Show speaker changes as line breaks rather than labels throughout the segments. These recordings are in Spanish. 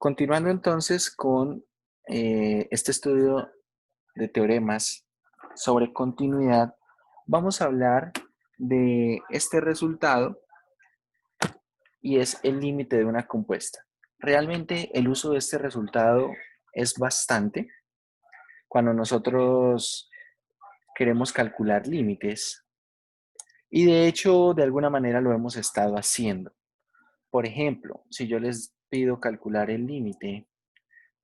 Continuando entonces con este estudio de teoremas sobre continuidad, vamos a hablar de este resultado y es el límite de una compuesta. Realmente el uso de este resultado es bastante cuando nosotros queremos calcular límites y de hecho de alguna manera lo hemos estado haciendo. Por ejemplo, si yo les pido calcular el límite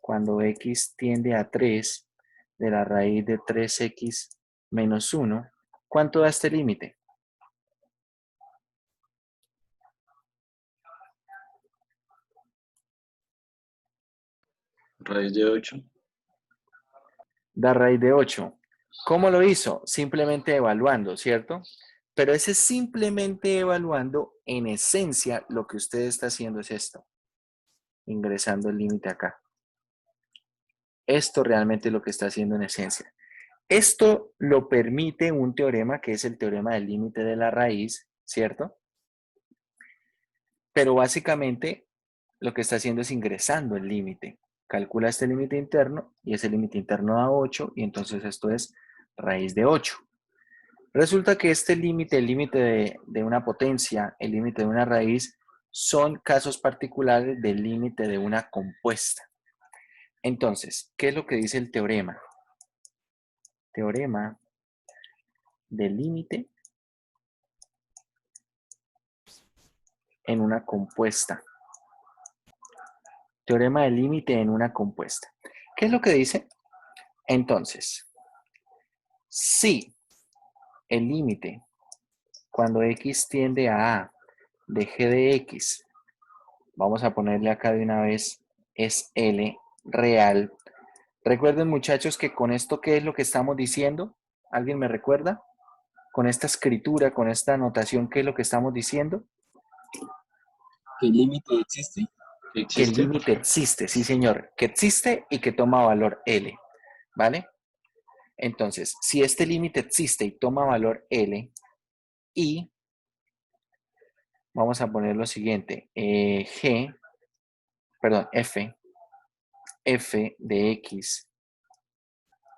cuando x tiende a 3 de la raíz de 3x menos 1, ¿cuánto da este límite?
Raíz de 8.
Da raíz de 8. ¿Cómo lo hizo? Simplemente evaluando, ¿cierto? Pero ese simplemente evaluando, en esencia, lo que usted está haciendo es esto, ingresando el límite acá. Esto realmente es lo que está haciendo en esencia. Esto lo permite un teorema que es el teorema del límite de la raíz, ¿cierto? Pero básicamente lo que está haciendo es ingresando el límite. Calcula este límite interno y ese límite interno da 8 y entonces esto es raíz de 8. Resulta que este límite, el límite de una potencia, el límite de una raíz, son casos particulares del límite de una compuesta. Entonces, ¿qué es lo que dice el teorema? Teorema del límite en una compuesta. Teorema del límite en una compuesta. ¿Qué es lo que dice? Entonces, si el límite cuando x tiende a de g de x, vamos a ponerle acá de una vez, es L real. Recuerden, muchachos, que con esto, ¿qué es lo que estamos diciendo? ¿Alguien me recuerda? Con esta escritura, con esta anotación, ¿qué es lo que estamos diciendo?
¿Qué límite existe? ¿Qué
Que el
existe?
límite existe, sí señor, que existe y que toma valor L, ¿vale? Entonces, si este límite existe y toma valor L, y vamos a poner lo siguiente, f de x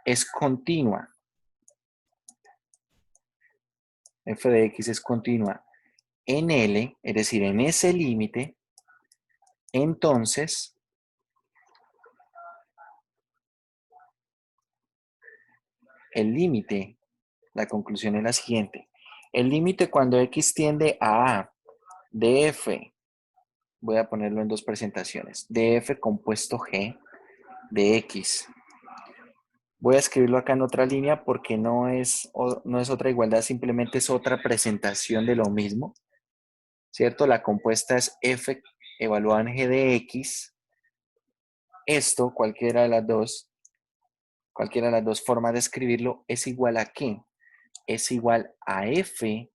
es continua, f de x es continua en L, es decir, en ese límite, entonces el límite, la conclusión es la siguiente, el límite cuando x tiende a A de f, voy a ponerlo en dos presentaciones, de f compuesto g de x. Voy a escribirlo acá en otra línea porque no es otra igualdad, simplemente es otra presentación de lo mismo, ¿cierto? La compuesta es f evaluada en g de x. Esto, cualquiera de las dos formas de escribirlo, es igual a ¿qué? Es igual a f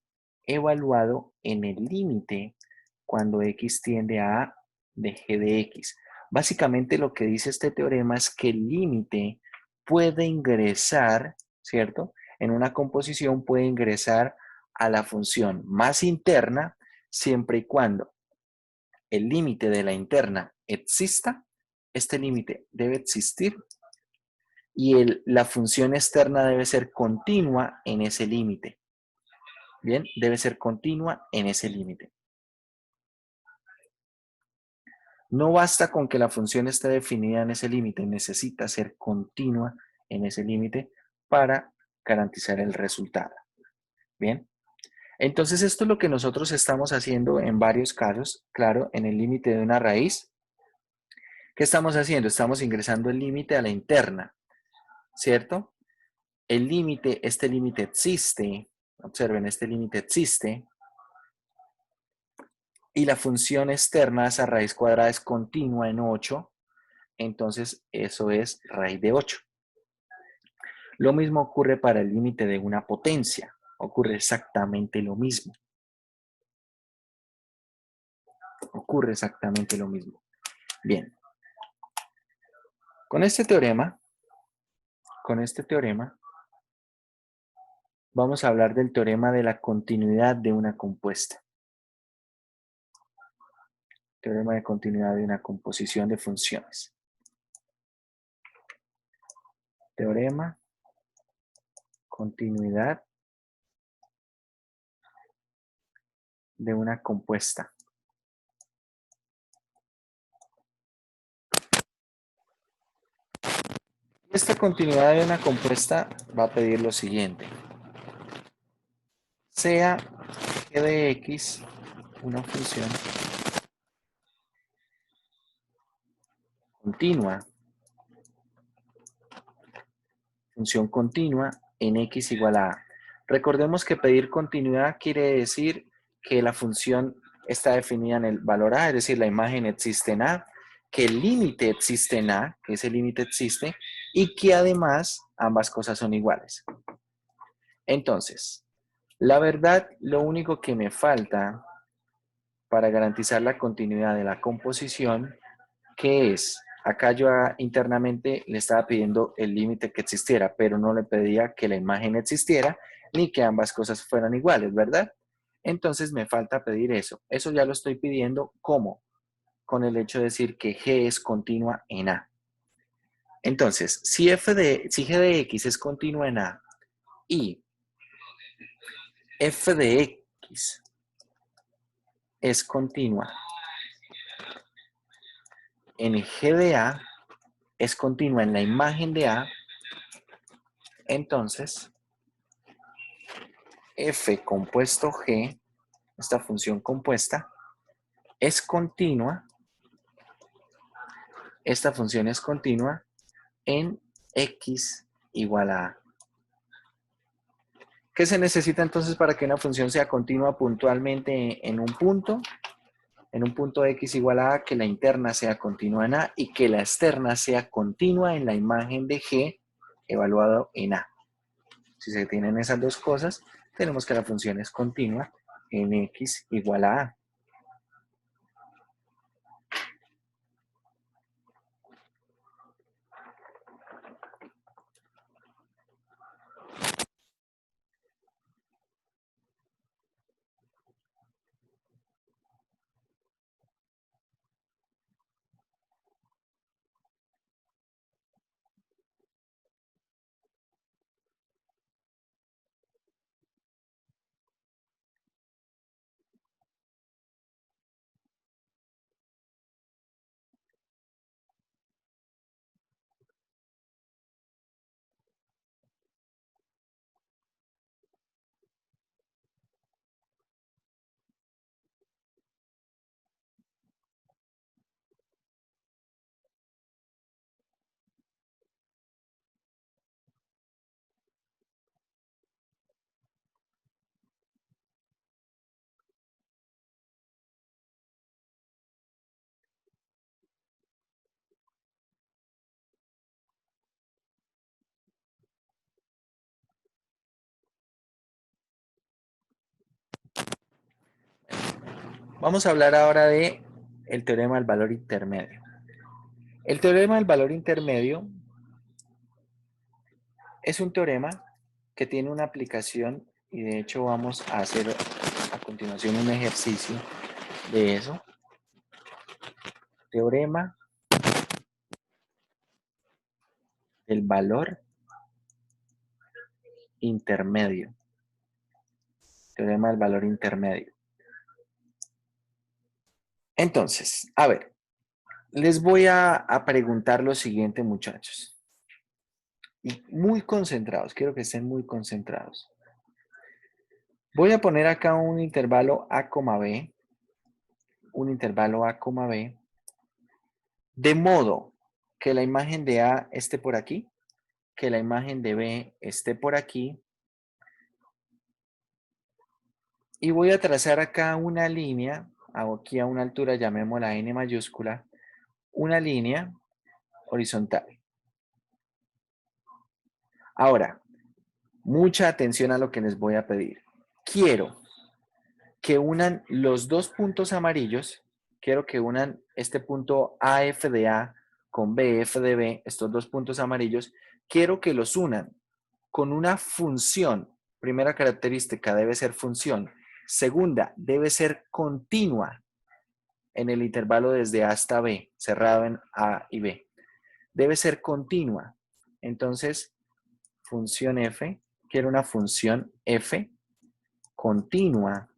evaluado en el límite cuando x tiende a A de g de x. Básicamente lo que dice este teorema es que el límite puede ingresar, ¿cierto? En una composición puede ingresar a la función más interna siempre y cuando el límite de la interna exista. Este límite debe existir y la función externa debe ser continua en ese límite. Bien, debe ser continua en ese límite. No basta con que la función esté definida en ese límite, necesita ser continua en ese límite para garantizar el resultado. Bien, entonces esto es lo que nosotros estamos haciendo en varios casos, claro, en el límite de una raíz. ¿Qué estamos haciendo? Estamos ingresando el límite a la interna, ¿cierto? El límite, este límite existe, observen, este límite existe, y la función externa, esa raíz cuadrada es continua en 8, entonces eso es raíz de 8. Lo mismo ocurre para el límite de una potencia, ocurre exactamente lo mismo. Ocurre exactamente lo mismo. Bien, con este teorema, vamos a hablar del teorema de la continuidad de una compuesta. Teorema de continuidad de una composición de funciones. Teorema, continuidad de una compuesta. Esta continuidad de una compuesta va a pedir lo siguiente. Sea g de x una función continua, función continua en x igual a a. Recordemos que pedir continuidad quiere decir que la función está definida en el valor a, es decir, la imagen existe en a, que el límite existe en a, que ese límite existe, y que además ambas cosas son iguales. Entonces, la verdad, lo único que me falta para garantizar la continuidad de la composición, ¿qué es? Acá yo internamente le estaba pidiendo el límite que existiera, pero no le pedía que la imagen existiera ni que ambas cosas fueran iguales, ¿verdad? Entonces me falta pedir eso. Eso ya lo estoy pidiendo, ¿cómo? Con el hecho de decir que G es continua en A. Entonces, si G de X es continua en A y F de X es continua en G de A, es continua en la imagen de A, entonces F compuesto G, esta función compuesta, es continua, esta función es continua en X igual a A. ¿Qué se necesita entonces para que una función sea continua puntualmente en un punto? En un punto X igual a A, que la interna sea continua en A y que la externa sea continua en la imagen de G evaluado en A. Si se tienen esas dos cosas, tenemos que la función es continua en X igual a A. Vamos a hablar ahora de el teorema del valor intermedio. El teorema del valor intermedio es un teorema que tiene una aplicación y de hecho vamos a hacer a continuación un ejercicio de eso. Teorema del valor intermedio. Teorema del valor intermedio. Entonces, a ver, les voy a preguntar lo siguiente, muchachos. Y muy concentrados, quiero que estén muy concentrados. Voy a poner acá un intervalo A, B, un intervalo A, B, de modo que la imagen de A esté por aquí, que la imagen de B esté por aquí, y voy a trazar acá una línea, aquí a una altura, llamémosla N mayúscula, una línea horizontal. Ahora, mucha atención a lo que les voy a pedir. Quiero que unan los dos puntos amarillos, quiero que unan este punto AF de A con BF de B, estos dos puntos amarillos, quiero que los unan con una función. Primera característica, debe ser función. Segunda, debe ser continua. en el intervalo desde A hasta B, cerrado en A y B. Debe ser continua. Entonces, función f, quiero una función f continua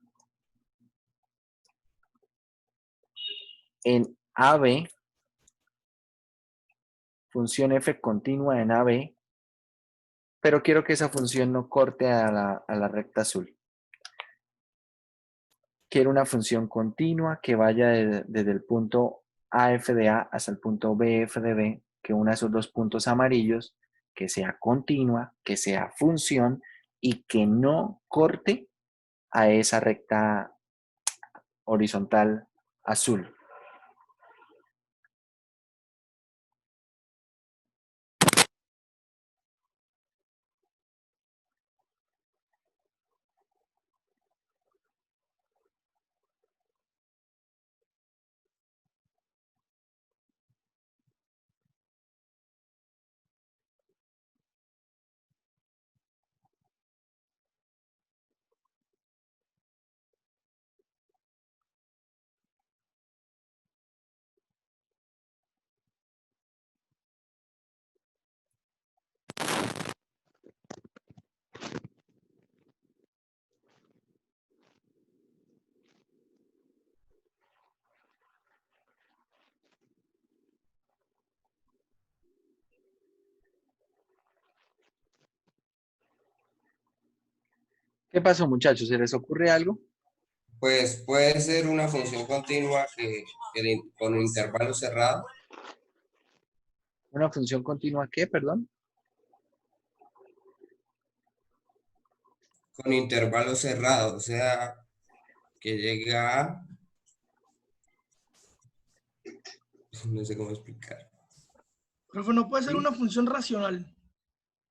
en AB, función f continua en AB, pero quiero que esa función no corte a la recta azul. Quiero una función continua que vaya desde el punto AF de A hasta el punto BF de B, que una esos dos puntos amarillos, que sea continua, que sea función y que no corte a esa recta horizontal azul. ¿Qué pasó, muchachos? ¿Se les ocurre algo?
Pues puede ser una función continua con intervalo cerrado,
¿Una función continua qué, perdón?
con intervalo cerrado, o sea, que llega a, no sé cómo explicar.
Profe, no puede ser una función racional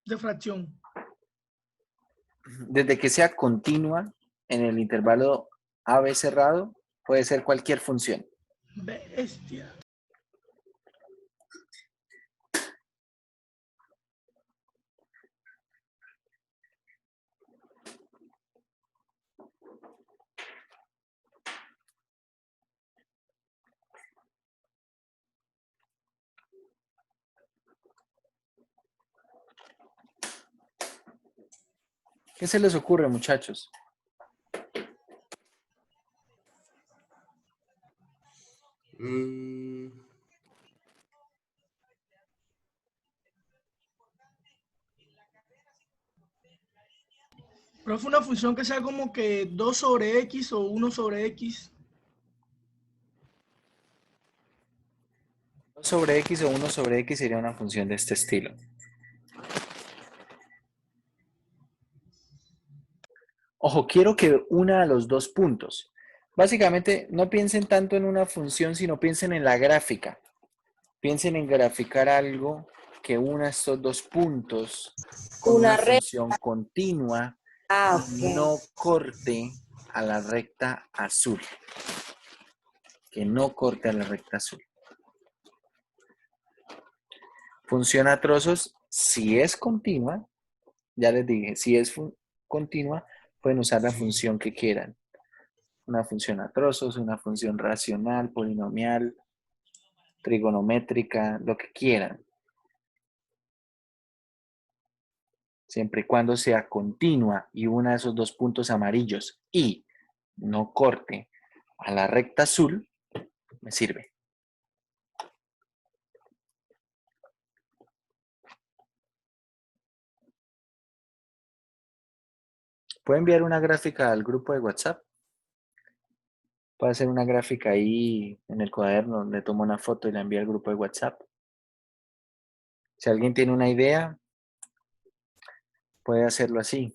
de fracción.
Desde que sea continua en el intervalo AB cerrado, puede ser cualquier función.
Bestia.
¿Qué se les ocurre, muchachos?
Mm,
Profe, una función que sea como que 2 sobre X o 1 sobre X.
2 sobre X o 1 sobre X sería una función de este estilo. Ojo, quiero que una a los dos puntos. Básicamente, no piensen tanto en una función, sino piensen en la gráfica. Piensen en graficar algo que una estos dos puntos con una
Una red.
función continua
Ah,
y
ok.
no corte a la recta azul. Que no corte a la recta azul. Función a trozos, si es continua, ya les dije, si es continua, pueden usar la función que quieran. Una función a trozos, una función racional, polinomial, trigonométrica, lo que quieran. Siempre y cuando sea continua y una de esos dos puntos amarillos y no corte a la recta azul, me sirve. ¿Puedo enviar una gráfica al grupo de WhatsApp? Puedo hacer una gráfica ahí en el cuaderno, le tomo una foto y la envío al grupo de WhatsApp. Si alguien tiene una idea, puede hacerlo así.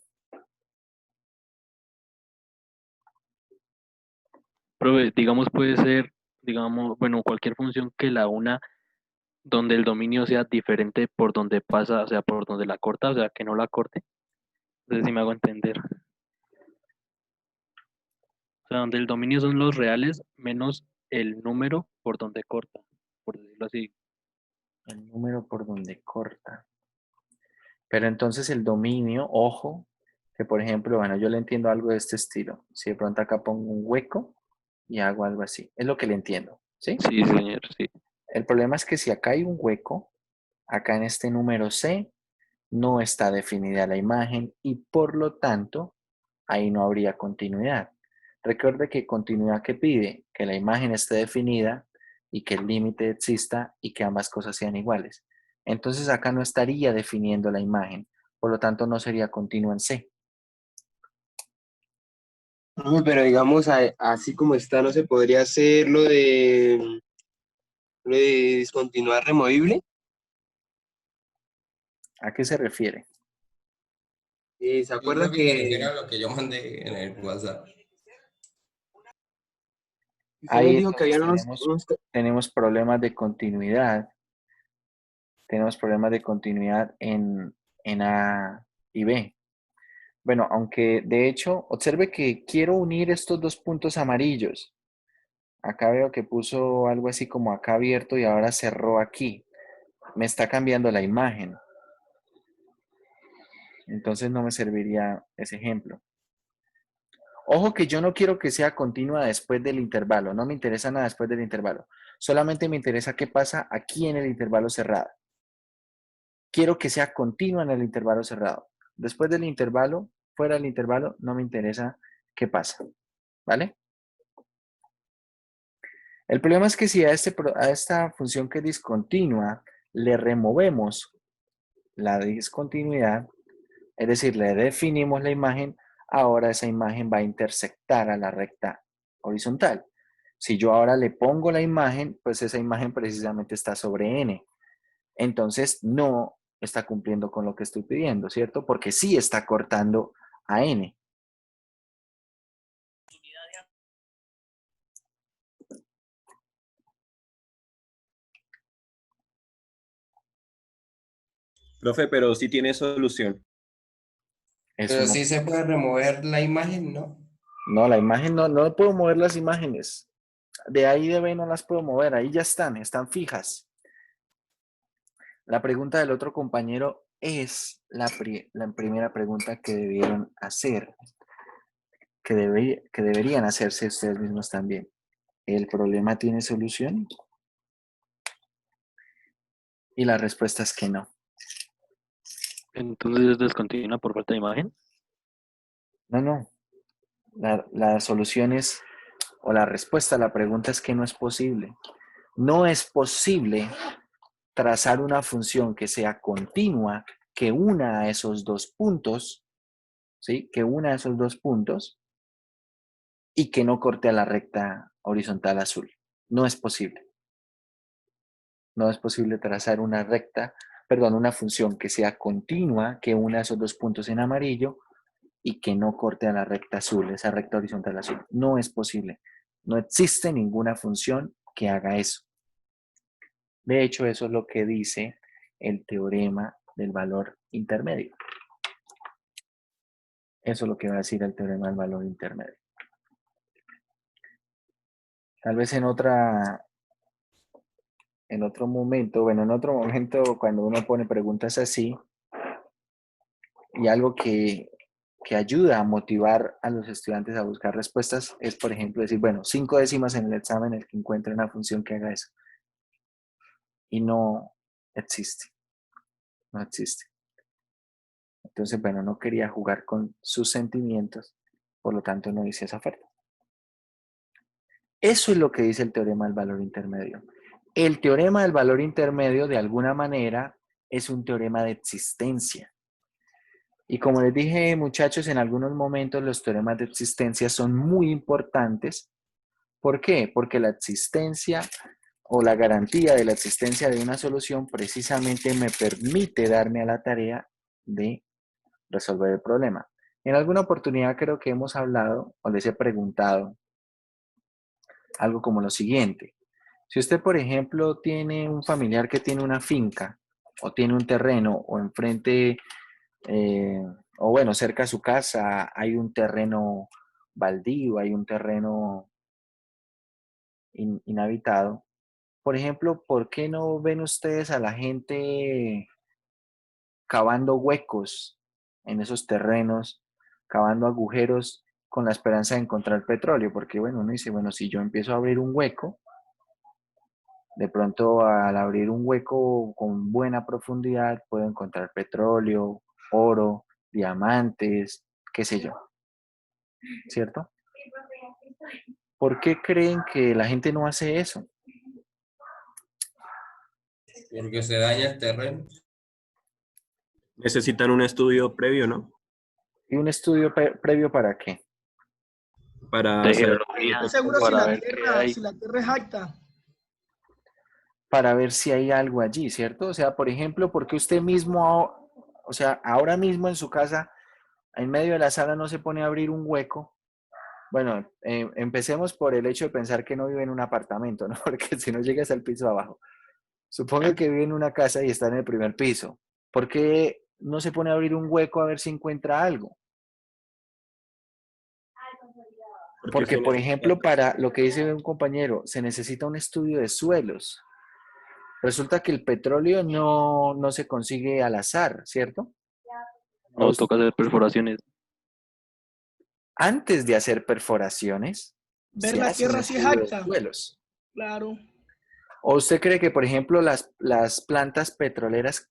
Profe, digamos, puede ser, digamos, bueno, cualquier función que la una donde el dominio sea diferente por donde pasa, o sea, por donde la corta, o sea, que no la corte. No sé si me hago entender. O sea, donde el dominio son los reales menos el número por donde corta, por decirlo así.
El número por donde corta. Pero entonces el dominio, ojo, que por ejemplo, bueno, yo le entiendo algo de este estilo. Si de pronto acá pongo un hueco y hago algo así. Es lo que le entiendo, ¿sí?
Sí, señor, sí.
El problema es que si acá hay un hueco, acá en este número C, no está definida la imagen y por lo tanto, ahí no habría continuidad. Recuerde que continuidad que pide que la imagen esté definida y que el límite exista y que ambas cosas sean iguales. Entonces acá no estaría definiendo la imagen, por lo tanto no sería continua en C.
Profe, pero digamos, así como está, ¿no se podría hacer lo de discontinuar removible?
¿A qué se refiere?
¿Se
Yo
acuerda
creo que se refiere
que
a lo que yo mandé en el WhatsApp.
usted nos
Ahí
dijo que
entonces
había
tenemos problemas de continuidad. Tenemos problemas de continuidad en A y B. Bueno, aunque de hecho, observe que quiero unir estos dos puntos amarillos. Acá veo que puso algo así como acá abierto y ahora cerró aquí. Me está cambiando la imagen. Entonces no me serviría ese ejemplo. Ojo que yo no quiero que sea continua después del intervalo. No me interesa nada después del intervalo. Solamente me interesa qué pasa aquí en el intervalo cerrado. Quiero que sea continua en el intervalo cerrado. Después del intervalo, fuera del intervalo, no me interesa qué pasa. ¿Vale? El problema es que si a esta función que es discontinua le removemos la discontinuidad, es decir, le definimos la imagen, ahora esa imagen va a intersectar a la recta horizontal. Si yo ahora le pongo la imagen, pues esa imagen precisamente está sobre n. Entonces no está cumpliendo con lo que estoy pidiendo, ¿cierto? Porque sí está cortando a n.
Profe, pero sí tiene solución.
Es
Pero
una...
sí se puede remover la imagen, ¿no?
No, la imagen no puedo mover las imágenes. De ahí de B no las puedo mover, ahí ya están fijas. La pregunta del otro compañero es la primera pregunta que debieron hacer, que deberían hacerse ustedes mismos también. ¿El problema tiene solución? Y la respuesta es que no.
Entonces es descontinua por falta de imagen.
No. La solución es, o la respuesta a la pregunta es que no es posible. No es posible trazar una función que sea continua, que una a esos dos puntos, ¿sí? Que una a esos dos puntos y que no corte a la recta horizontal azul. No es posible. No es posible trazar una función que sea continua, que una a esos dos puntos en amarillo y que no corte a la recta azul, esa recta horizontal azul. No es posible. No existe ninguna función que haga eso. De hecho, eso es lo que dice el teorema del valor intermedio. Eso es lo que va a decir el teorema del valor intermedio. Tal vez en otro momento, cuando uno pone preguntas así, y algo que ayuda a motivar a los estudiantes a buscar respuestas es, por ejemplo, decir, bueno, 5 décimas en el examen el que encuentre una función que haga eso. Y no existe. No existe. Entonces, bueno, no quería jugar con sus sentimientos, por lo tanto no hice esa oferta. Eso es lo que dice el teorema del valor intermedio. El teorema del valor intermedio, de alguna manera, es un teorema de existencia. Y como les dije, muchachos, en algunos momentos los teoremas de existencia son muy importantes. ¿Por qué? Porque la existencia o la garantía de la existencia de una solución precisamente me permite darme a la tarea de resolver el problema. En alguna oportunidad creo que hemos hablado o les he preguntado algo como lo siguiente. Si usted, por ejemplo, tiene un familiar que tiene una finca o tiene un terreno o enfrente, o bueno, cerca de su casa hay un terreno baldío, hay un terreno inhabitado. Por ejemplo, ¿por qué no ven ustedes a la gente cavando huecos en esos terrenos, cavando agujeros con la esperanza de encontrar petróleo, porque bueno, uno dice, bueno, si yo empiezo a abrir un hueco, de pronto al abrir un hueco con buena profundidad puedo encontrar petróleo, oro, diamantes, qué sé yo, ¿cierto? ¿Por qué creen que la gente no hace eso?
Porque se daña el terreno.
Necesitan un estudio previo, ¿no?
¿Y un estudio previo para qué?
Para
De
saber.
geología,
Seguro
para ver qué hay.
si la tierra es acta.
Para ver si hay algo allí, ¿cierto? O sea, por ejemplo, porque usted mismo, o sea, ahora mismo en su casa, en medio de la sala no se pone a abrir un hueco. Bueno, empecemos por el hecho de pensar que no vive en un apartamento, ¿no? Porque si no llegas al piso abajo. Suponga que vive en una casa y está en el primer piso. ¿Por qué no se pone a abrir un hueco a ver si encuentra algo? Porque,
se
por
necesita.
ejemplo, para lo que dice un compañero, se necesita un estudio de suelos. Resulta que el petróleo no se consigue al azar, ¿cierto?
No toca hacer perforaciones.
Antes de hacer perforaciones,
Ver
se
la
hace un
tierra si es
estudio de
acta.
suelos.
Claro.
¿O usted cree que, por ejemplo, las plantas petroleras,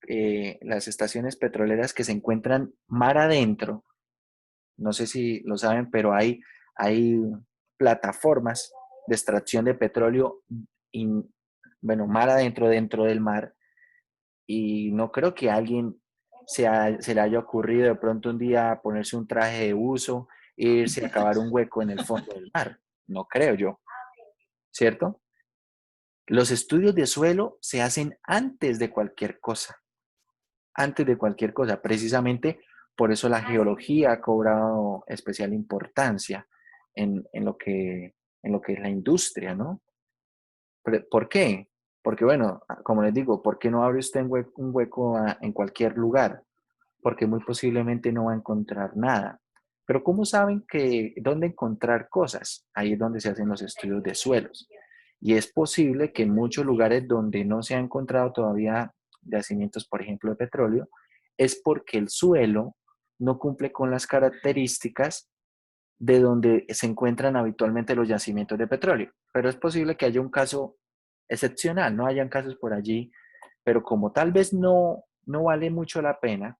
las estaciones petroleras que se encuentran mar adentro, no sé si lo saben, pero hay plataformas de extracción de petróleo, bueno, mar adentro, dentro del mar, y no creo que a alguien se le haya ocurrido de pronto un día ponerse un traje de buzo e irse a cavar un hueco en el fondo del mar. No creo yo, ¿cierto? Los estudios de suelo se hacen antes de cualquier cosa, antes de cualquier cosa. Precisamente por eso la geología ha cobrado especial importancia en lo que es la industria, ¿no? ¿Por qué? Porque, bueno, como les digo, ¿por qué no abre usted un hueco en cualquier lugar? Porque muy posiblemente no va a encontrar nada. Pero ¿cómo saben que dónde encontrar cosas? Ahí es donde se hacen los estudios de suelos. Y es posible que en muchos lugares donde no se ha encontrado todavía yacimientos, por ejemplo, de petróleo, es porque el suelo no cumple con las características de donde se encuentran habitualmente los yacimientos de petróleo. Pero es posible que haya un caso excepcional, no hayan casos por allí, pero como tal vez no vale mucho la pena,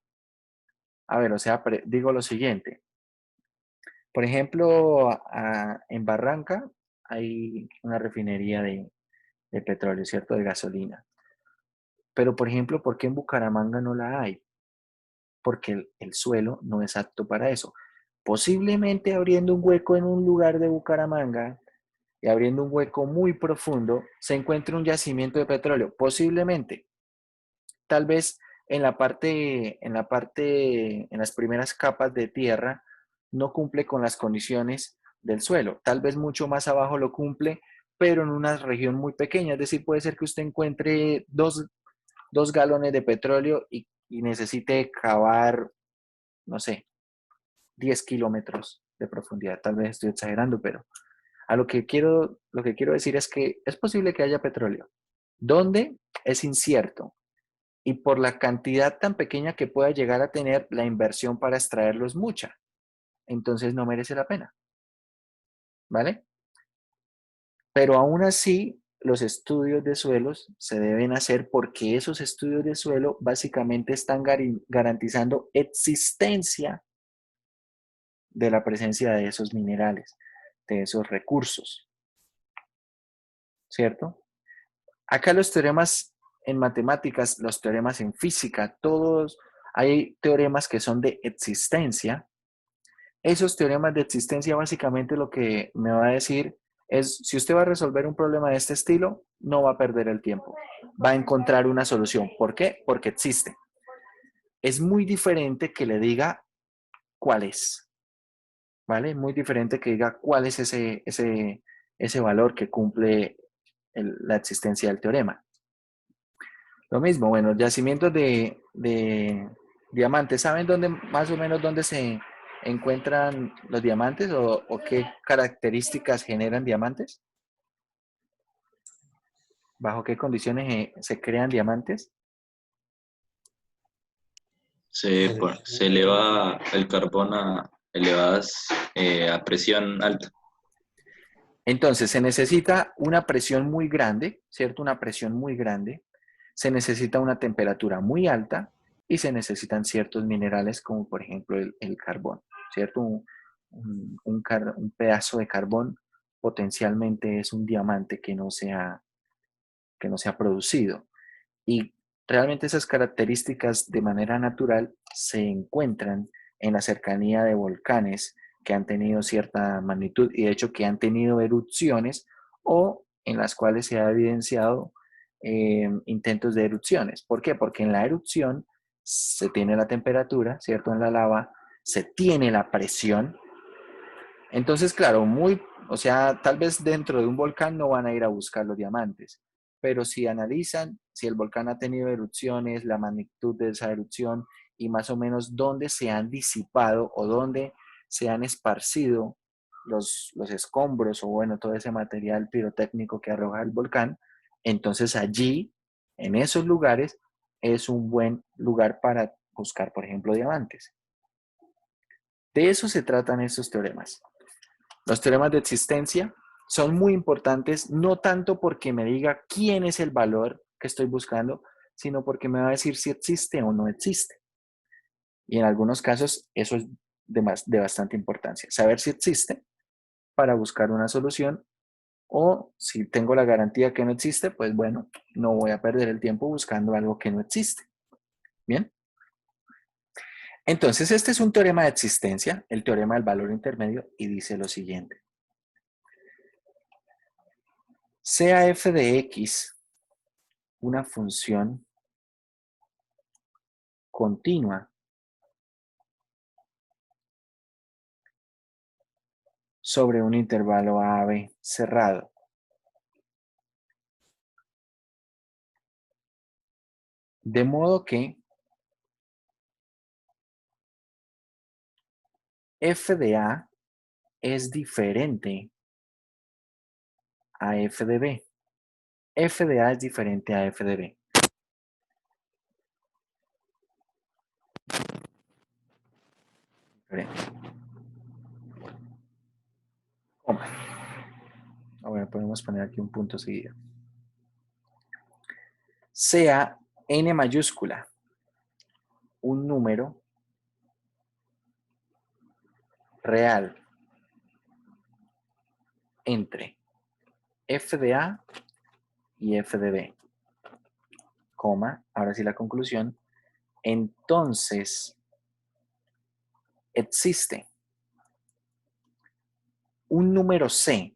a ver, o sea, digo lo siguiente. Por ejemplo, en Barranca hay una refinería de petróleo, ¿cierto? De gasolina. Pero, por ejemplo, ¿por qué en Bucaramanga no la hay? Porque el suelo no es apto para eso. Posiblemente abriendo un hueco en un lugar de Bucaramanga y abriendo un hueco muy profundo, se encuentre un yacimiento de petróleo. Posiblemente. Tal vez en las primeras capas de tierra, no cumple con las condiciones del suelo. Tal vez mucho más abajo lo cumple, pero en una región muy pequeña. Es decir, puede ser que usted encuentre dos galones de petróleo y necesite cavar, no sé, 10 kilómetros de profundidad. Tal vez estoy exagerando, pero lo que quiero decir es que es posible que haya petróleo. ¿Dónde? Es incierto. Y por la cantidad tan pequeña que pueda llegar a tener, la inversión para extraerlo es mucha. Entonces no merece la pena. ¿Vale? Pero aún así, los estudios de suelos se deben hacer porque esos estudios de suelo básicamente están garantizando existencia de la presencia de esos minerales, de esos recursos. ¿Cierto? Acá los teoremas en matemáticas, los teoremas en física, todos hay teoremas que son de existencia. Esos teoremas de existencia básicamente lo que me va a decir es, si usted va a resolver un problema de este estilo, no va a perder el tiempo, va a encontrar una solución. ¿Por qué? Porque existe. Es muy diferente que le diga cuál es, ¿vale? Muy diferente que diga cuál es ese valor que cumple la existencia del teorema. Lo mismo, bueno, yacimientos de diamantes. ¿Saben dónde, más o menos dónde se encuentran los diamantes o qué características generan diamantes? ¿Bajo qué condiciones se crean diamantes?
Se eleva el carbón elevadas a presión alta.
Entonces, se necesita una presión muy grande, ¿cierto? Una presión muy grande. Se necesita una temperatura muy alta y se necesitan ciertos minerales como por ejemplo el carbón, ¿cierto? Un pedazo de carbón potencialmente es un diamante que no se ha producido. Y realmente esas características de manera natural se encuentran en la cercanía de volcanes que han tenido cierta magnitud y de hecho que han tenido erupciones o en las cuales se ha evidenciado intentos de erupciones. ¿Por qué? Porque en la erupción se tiene la temperatura, ¿cierto? En la lava se tiene la presión. Entonces, claro, o sea, tal vez dentro de un volcán no van a ir a buscar los diamantes, pero si analizan si el volcán ha tenido erupciones, la magnitud de esa erupción y más o menos dónde se han disipado o dónde se han esparcido los escombros o bueno, todo ese material pirotécnico que arroja el volcán, entonces allí, en esos lugares, es un buen lugar para buscar, por ejemplo, diamantes. De eso se tratan estos teoremas. Los teoremas de existencia son muy importantes, no tanto porque me diga quién es el valor que estoy buscando, sino porque me va a decir si existe o no existe. Y en algunos casos eso es de bastante importancia. Saber si existe para buscar una solución o si tengo la garantía que no existe, pues bueno, no voy a perder el tiempo buscando algo que no existe. ¿Bien? Entonces, este es un teorema de existencia, el teorema del valor intermedio, y dice lo siguiente. Sea f de x una función continua sobre un intervalo a-b cerrado. De modo que f de a es diferente a f de b. F de a es diferente a f de b. Coma. Ahora podemos poner aquí un punto seguido. Sea n mayúscula un número real entre f de a y f de b, coma, ahora sí la conclusión, entonces existe un número c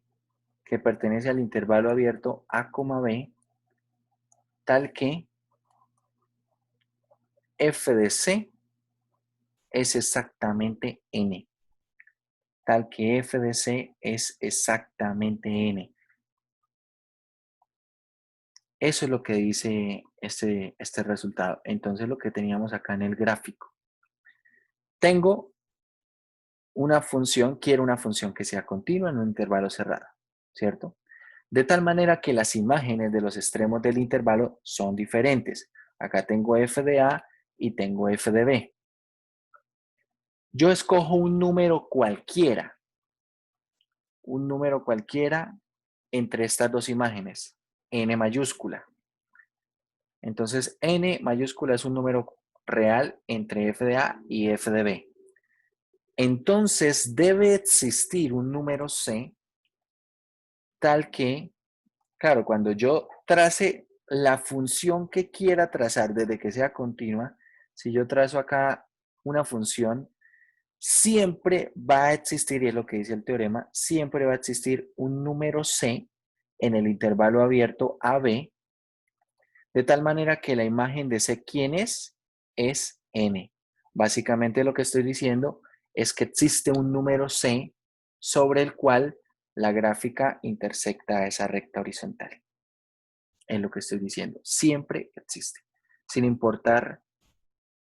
que pertenece al intervalo abierto a, b, tal que f de c es exactamente n. Tal que f de c es exactamente n. Eso es lo que dice este resultado. Entonces lo que teníamos acá en el gráfico. Tengo una función, quiero una función que sea continua en un intervalo cerrado, ¿cierto? De tal manera que las imágenes de los extremos del intervalo son diferentes. Acá tengo f de a y tengo f de b. Yo escojo un número cualquiera entre estas dos imágenes, n mayúscula. Entonces, n mayúscula es un número real entre f de a y f de b. Entonces, debe existir un número c tal que, claro, cuando yo trace la función que quiera trazar desde que sea continua, si yo trazo acá una función, siempre va a existir, y es lo que dice el teorema, siempre va a existir un número c en el intervalo abierto AB, de tal manera que la imagen de c, ¿quién es? Es n. Básicamente lo que estoy diciendo es que existe un número c sobre el cual la gráfica intersecta a esa recta horizontal. Es lo que estoy diciendo. Siempre existe, sin importar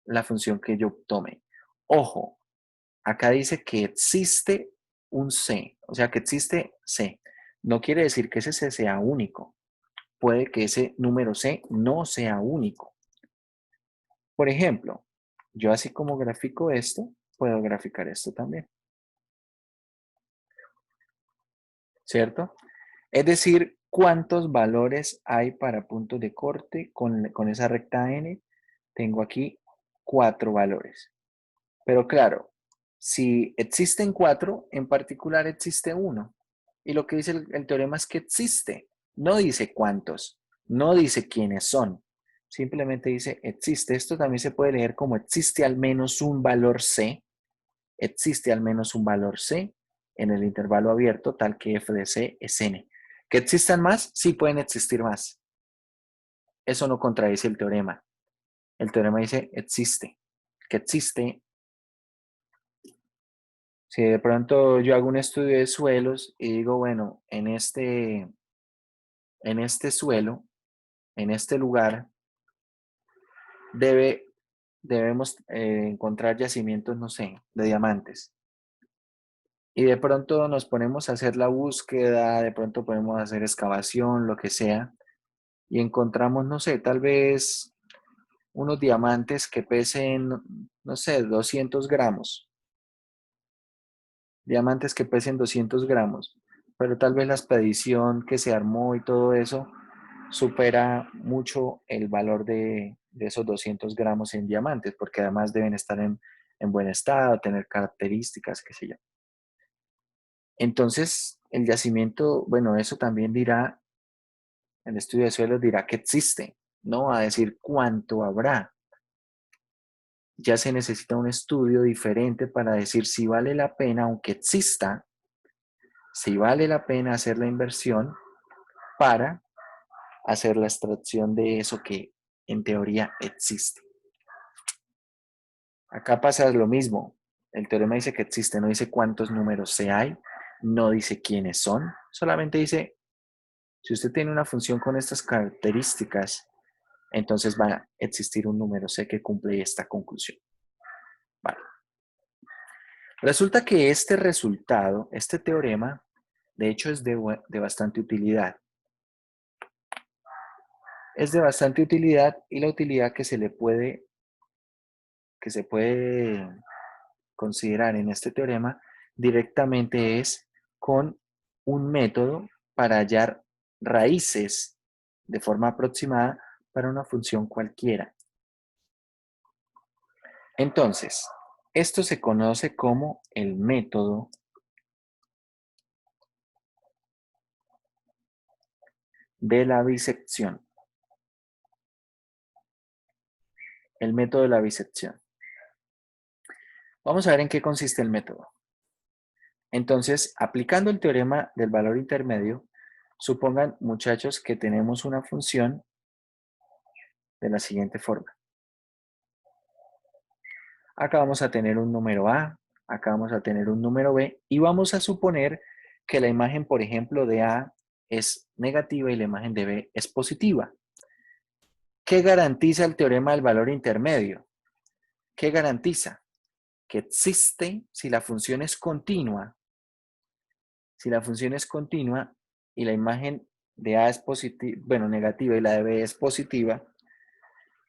la función que yo tome. Ojo, acá dice que existe un c, o sea que existe c. No quiere decir que ese c sea único. Puede que ese número c no sea único. Por ejemplo, yo así como grafico esto, puedo graficar esto también. ¿Cierto? Es decir, ¿cuántos valores hay para puntos de corte con esa recta n? Tengo aquí 4 valores. Pero claro, si existen 4, en particular existe 1. Y lo que dice el teorema es que existe. No dice cuántos, no dice quiénes son. Simplemente dice existe. Esto también se puede leer como existe al menos un valor C. Existe al menos un valor C en el intervalo abierto tal que f de C es n. ¿Que existan más? Sí pueden existir más. Eso no contradice el teorema. El teorema dice existe. Que existe. Si de pronto yo hago un estudio de suelos y digo, bueno, en este suelo, en este lugar, debemos encontrar yacimientos, no sé, de diamantes. Y de pronto nos ponemos a hacer la búsqueda, de pronto podemos hacer excavación, lo que sea, y encontramos, no sé, tal vez unos diamantes que pesen, no sé, 200 gramos. Diamantes que pesen 200 gramos. Pero tal vez la expedición que se armó y todo eso supera mucho el valor de esos 200 gramos en diamantes, porque además deben estar en buen estado, tener características, qué sé yo. Entonces, el yacimiento, bueno, eso también dirá, el estudio de suelos dirá que existe, no va a decir cuánto habrá. Ya se necesita un estudio diferente para decir si vale la pena, aunque exista, si vale la pena hacer la inversión para hacer la extracción de eso que en teoría existe. Acá pasa lo mismo. El teorema dice que existe, no dice cuántos números C hay, no dice quiénes son, solamente dice, si usted tiene una función con estas características, entonces va a existir un número C que cumple esta conclusión. Vale. Resulta que este resultado, este teorema, de hecho es de bastante utilidad. Es de bastante utilidad y la utilidad que se puede considerar en este teorema directamente es con un método para hallar raíces de forma aproximada para una función cualquiera. Entonces, esto se conoce como el método de la bisección. El método de la bisección. Vamos a ver en qué consiste el método. Entonces, aplicando el teorema del valor intermedio, supongan, muchachos, que tenemos una función de la siguiente forma. Acá vamos a tener un número A, acá vamos a tener un número B y vamos a suponer que la imagen, por ejemplo, de A es negativa y la imagen de B es positiva. ¿Qué garantiza el teorema del valor intermedio? ¿Qué garantiza? Que existe si la función es continua. Si la función es continua y la imagen de A es positiva, bueno, negativa y la de B es positiva,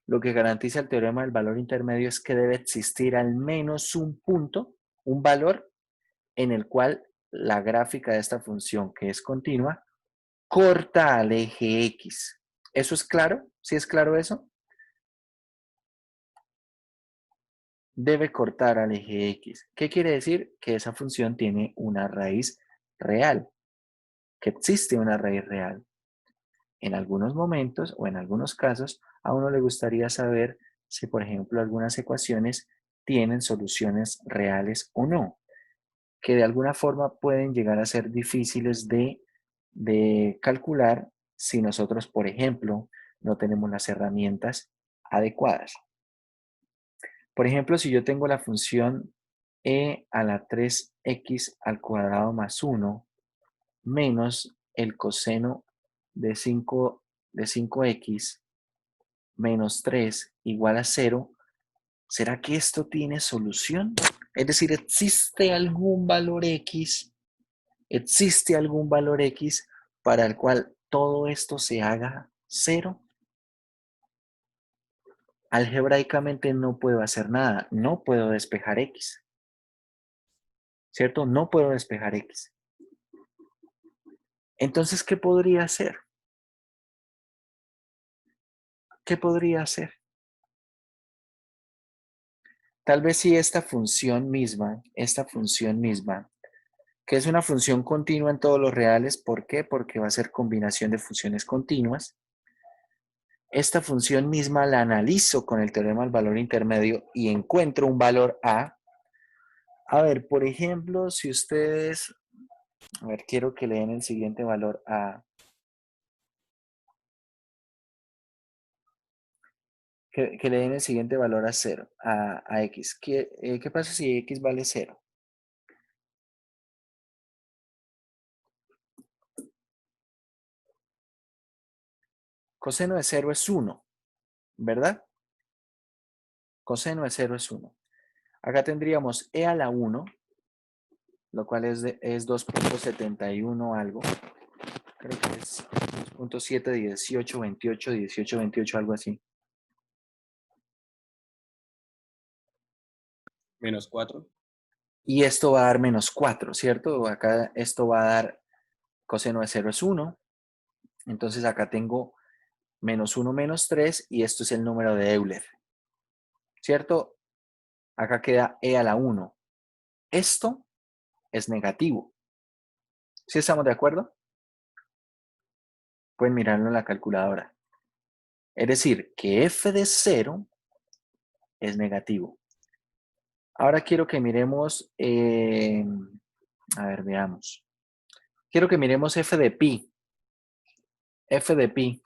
lo que garantiza el teorema del valor intermedio es que debe existir al menos un punto, un valor en el cual la gráfica de esta función, que es continua, corta al eje X. ¿Eso es claro? ¿Sí es claro eso? Debe cortar al eje X. ¿Qué quiere decir? Que esa función tiene una raíz real, que existe una raíz real. En algunos momentos o en algunos casos, a uno le gustaría saber si, por ejemplo, algunas ecuaciones tienen soluciones reales o no, que de alguna forma pueden llegar a ser difíciles de calcular si nosotros, por ejemplo, no tenemos las herramientas adecuadas. Por ejemplo, si yo tengo la función e a la 3x al cuadrado más 1 menos el coseno de 5x menos 3 igual a 0, ¿será que esto tiene solución? Es decir, ¿existe algún valor x? ¿Existe algún valor x para el cual todo esto se haga 0? Algebraicamente no puedo hacer nada, no puedo despejar x. ¿cierto? No puedo despejar X. Entonces, ¿qué podría hacer? ¿Qué podría hacer? Tal vez si esta función misma, que es una función continua en todos los reales, ¿por qué? Porque va a ser combinación de funciones continuas. Esta función misma la analizo con el teorema del valor intermedio y encuentro un valor A. A ver, por ejemplo, si ustedes, a ver, quiero que le den el siguiente valor A. Que le den el siguiente valor a 0, a X. ¿Qué pasa si X vale 0? Coseno de 0 es 1, ¿verdad? Coseno de 0 es 1. Acá tendríamos e a la 1, lo cual es 2.71 algo. Creo que es 2.7, 18, 28, 18, 28, algo así.
Menos 4.
Y esto va a dar menos 4, ¿cierto? Acá esto va a dar coseno de 0 es 1. Entonces acá tengo menos 1 menos 3 y esto es el número de Euler, ¿cierto? Acá queda e a la 1. Esto es negativo. ¿Sí estamos de acuerdo? Pueden mirarlo en la calculadora. Es decir, que f de 0 es negativo. Ahora quiero que miremos, a ver, veamos. Quiero que miremos f de pi. F de pi.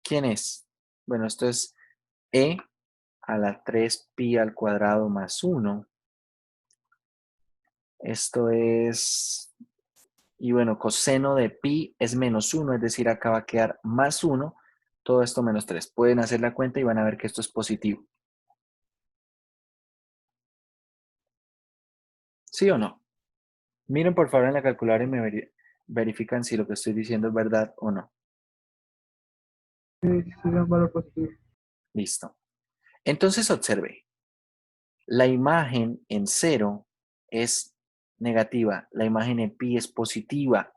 ¿Quién es? Bueno, esto es e a la 3 pi al cuadrado más 1. Esto es, y bueno, coseno de pi es menos 1, es decir, acá va a quedar más 1, todo esto menos 3. Pueden hacer la cuenta y van a ver que esto es positivo. ¿Sí o no? Miren por favor en la calculadora y me verifican si lo que estoy diciendo es verdad o no.
Sí, es un valor positivo.
Listo. Entonces observe. La imagen en 0 es negativa. La imagen en pi es positiva.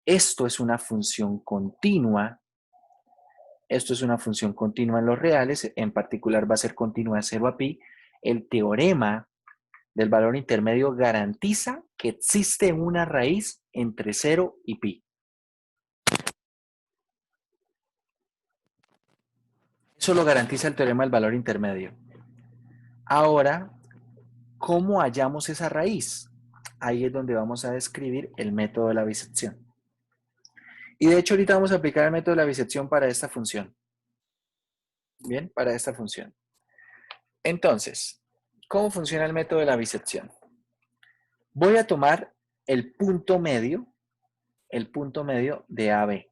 Esto es una función continua. Esto es una función continua en los reales. En particular va a ser continua de 0 a pi. El teorema del valor intermedio garantiza que existe una raíz entre 0 y pi. Eso lo garantiza el teorema del valor intermedio. Ahora, ¿cómo hallamos esa raíz? Ahí es donde vamos a describir el método de la bisección. Y de hecho ahorita vamos a aplicar el método de la bisección para esta función. Bien, para esta función. Entonces, ¿cómo funciona el método de la bisección? Voy a tomar el punto medio de AB,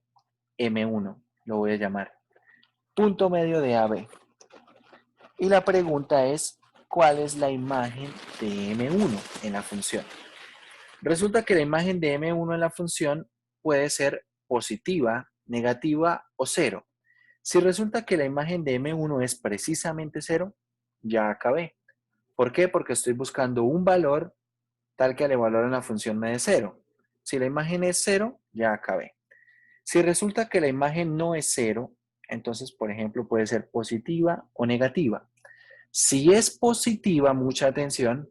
M1, lo voy a llamar. Punto medio de AB. Y la pregunta es, ¿cuál es la imagen de M1 en la función? Resulta que la imagen de M1 en la función puede ser positiva, negativa o 0. Si resulta que la imagen de M1 es precisamente 0, ya acabé. ¿Por qué? Porque estoy buscando un valor tal que al evaluar en la función me dé 0. Si la imagen es 0, ya acabé. Si resulta que la imagen no es 0, entonces, por ejemplo, puede ser positiva o negativa. Si es positiva, mucha atención,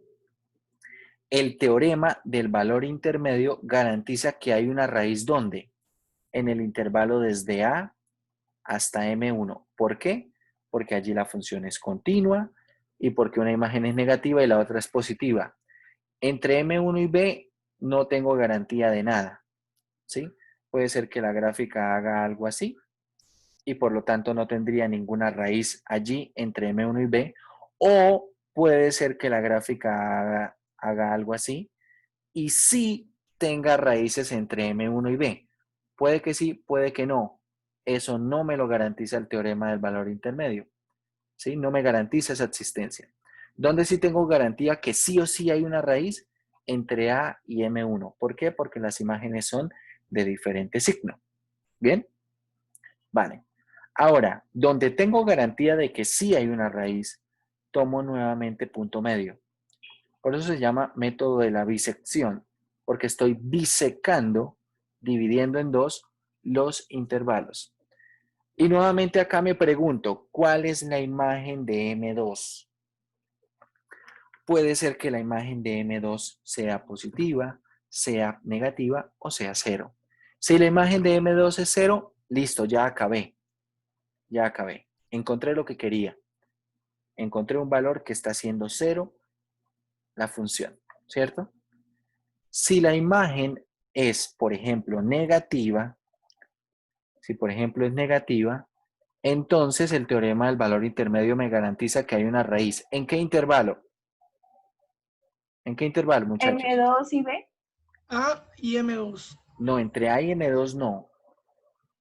el teorema del valor intermedio garantiza que hay una raíz ¿dónde? En el intervalo desde A hasta M1. ¿Por qué? Porque allí la función es continua y porque una imagen es negativa y la otra es positiva. Entre M1 y B no tengo garantía de nada, ¿sí? Puede ser que la gráfica haga algo así y por lo tanto no tendría ninguna raíz allí entre M1 y B, o puede ser que la gráfica haga algo así y sí tenga raíces entre M1 y B. Puede que sí, puede que no. Eso no me lo garantiza el teorema del valor intermedio, ¿sí? No me garantiza esa existencia. ¿Dónde sí tengo garantía que sí o sí hay una raíz? Entre A y M1. ¿Por qué? Porque las imágenes son de diferente signo. ¿Bien? Vale. Ahora, donde tengo garantía de que sí hay una raíz, tomo nuevamente punto medio. Por eso se llama método de la bisección, porque estoy bisecando, dividiendo en dos los intervalos. Y nuevamente acá me pregunto, ¿cuál es la imagen de M2? Puede ser que la imagen de M2 sea positiva, sea negativa o sea cero. Si la imagen de M2 es cero, listo, ya acabé. Ya acabé. Encontré lo que quería. Encontré un valor que está siendo cero la función, ¿cierto? Si la imagen es, por ejemplo, negativa, si por ejemplo es negativa, entonces el teorema del valor intermedio me garantiza que hay una raíz. ¿En qué intervalo? ¿En qué intervalo, muchachos?
M2 y B.
A y M2.
No, entre A y M2 no.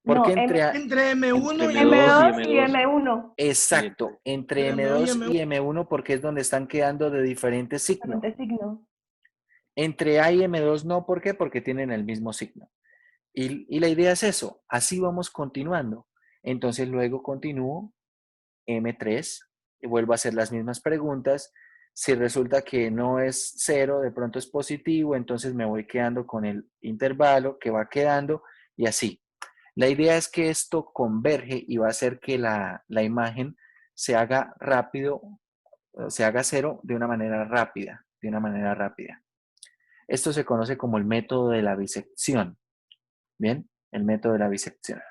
¿Por
No,
qué entre A?
Entre M1 y
M2
M2
y
y
M2.
M1.
Exacto, entre
Entre M2 y
M2
M1.
y M1 porque es donde están quedando de diferentes signos.
Diferente signo.
Entre A y M2 no, ¿por qué? Porque tienen el mismo signo. Y la idea es eso, así vamos continuando. Entonces luego continúo M3 y vuelvo a hacer las mismas preguntas. Si resulta que no es cero, de pronto es positivo, entonces me voy quedando con el intervalo que va quedando y así. La idea es que esto converge y va a hacer que la imagen se haga rápido, se haga cero de una manera rápida, Esto se conoce como el método de la bisección. Bien, el método de la bisección.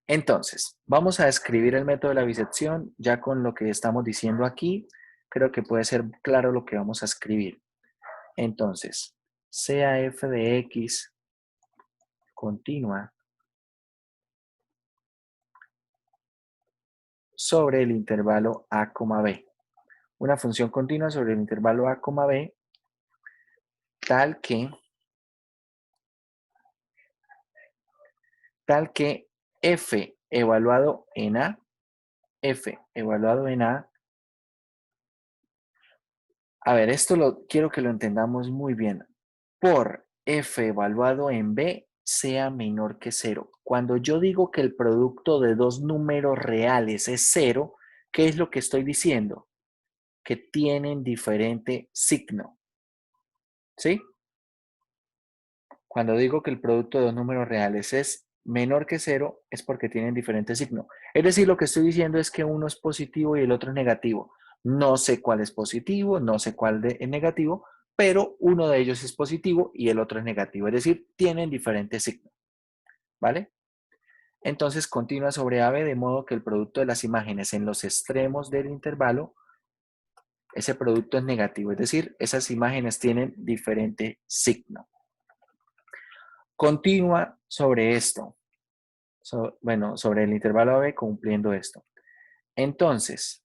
Entonces, vamos a escribir el método de la bisección ya con lo que estamos diciendo aquí. Creo que puede ser claro lo que vamos a escribir. Entonces, sea f de x continua sobre el intervalo a, b. Una función continua sobre el intervalo a, b tal que f evaluado en a, a ver, esto quiero que lo entendamos muy bien, por f evaluado en b sea menor que 0. Cuando yo digo que el producto de dos números reales es 0, ¿qué es lo que estoy diciendo? Que tienen diferente signo. ¿Sí? Cuando digo que el producto de dos números reales es menor que 0, es porque tienen diferente signo. Es decir, lo que estoy diciendo es que uno es positivo y el otro es negativo. No sé cuál es positivo, no sé cuál es negativo, pero uno de ellos es positivo y el otro es negativo. Es decir, tienen diferente signo. ¿Vale? Entonces continúa sobre AB de modo que el producto de las imágenes en los extremos del intervalo, ese producto es negativo. Es decir, esas imágenes tienen diferente signo. Continúa sobre esto. Bueno, sobre el intervalo AB cumpliendo esto. Entonces,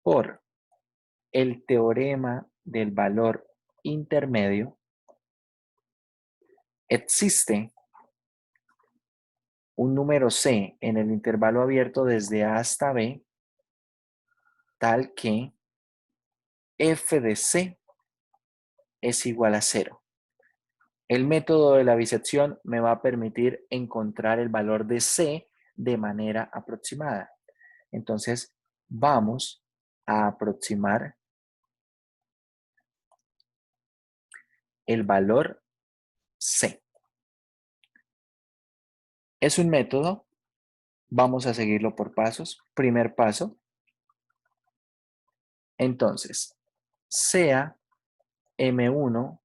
por el teorema del valor intermedio, existe un número C en el intervalo abierto desde A hasta B, tal que f de C es igual a 0. El método de la bisección me va a permitir encontrar el valor de C de manera aproximada. Entonces, vamos a aproximar el valor C. Es un método, vamos a seguirlo por pasos. Primer paso. Entonces, sea M1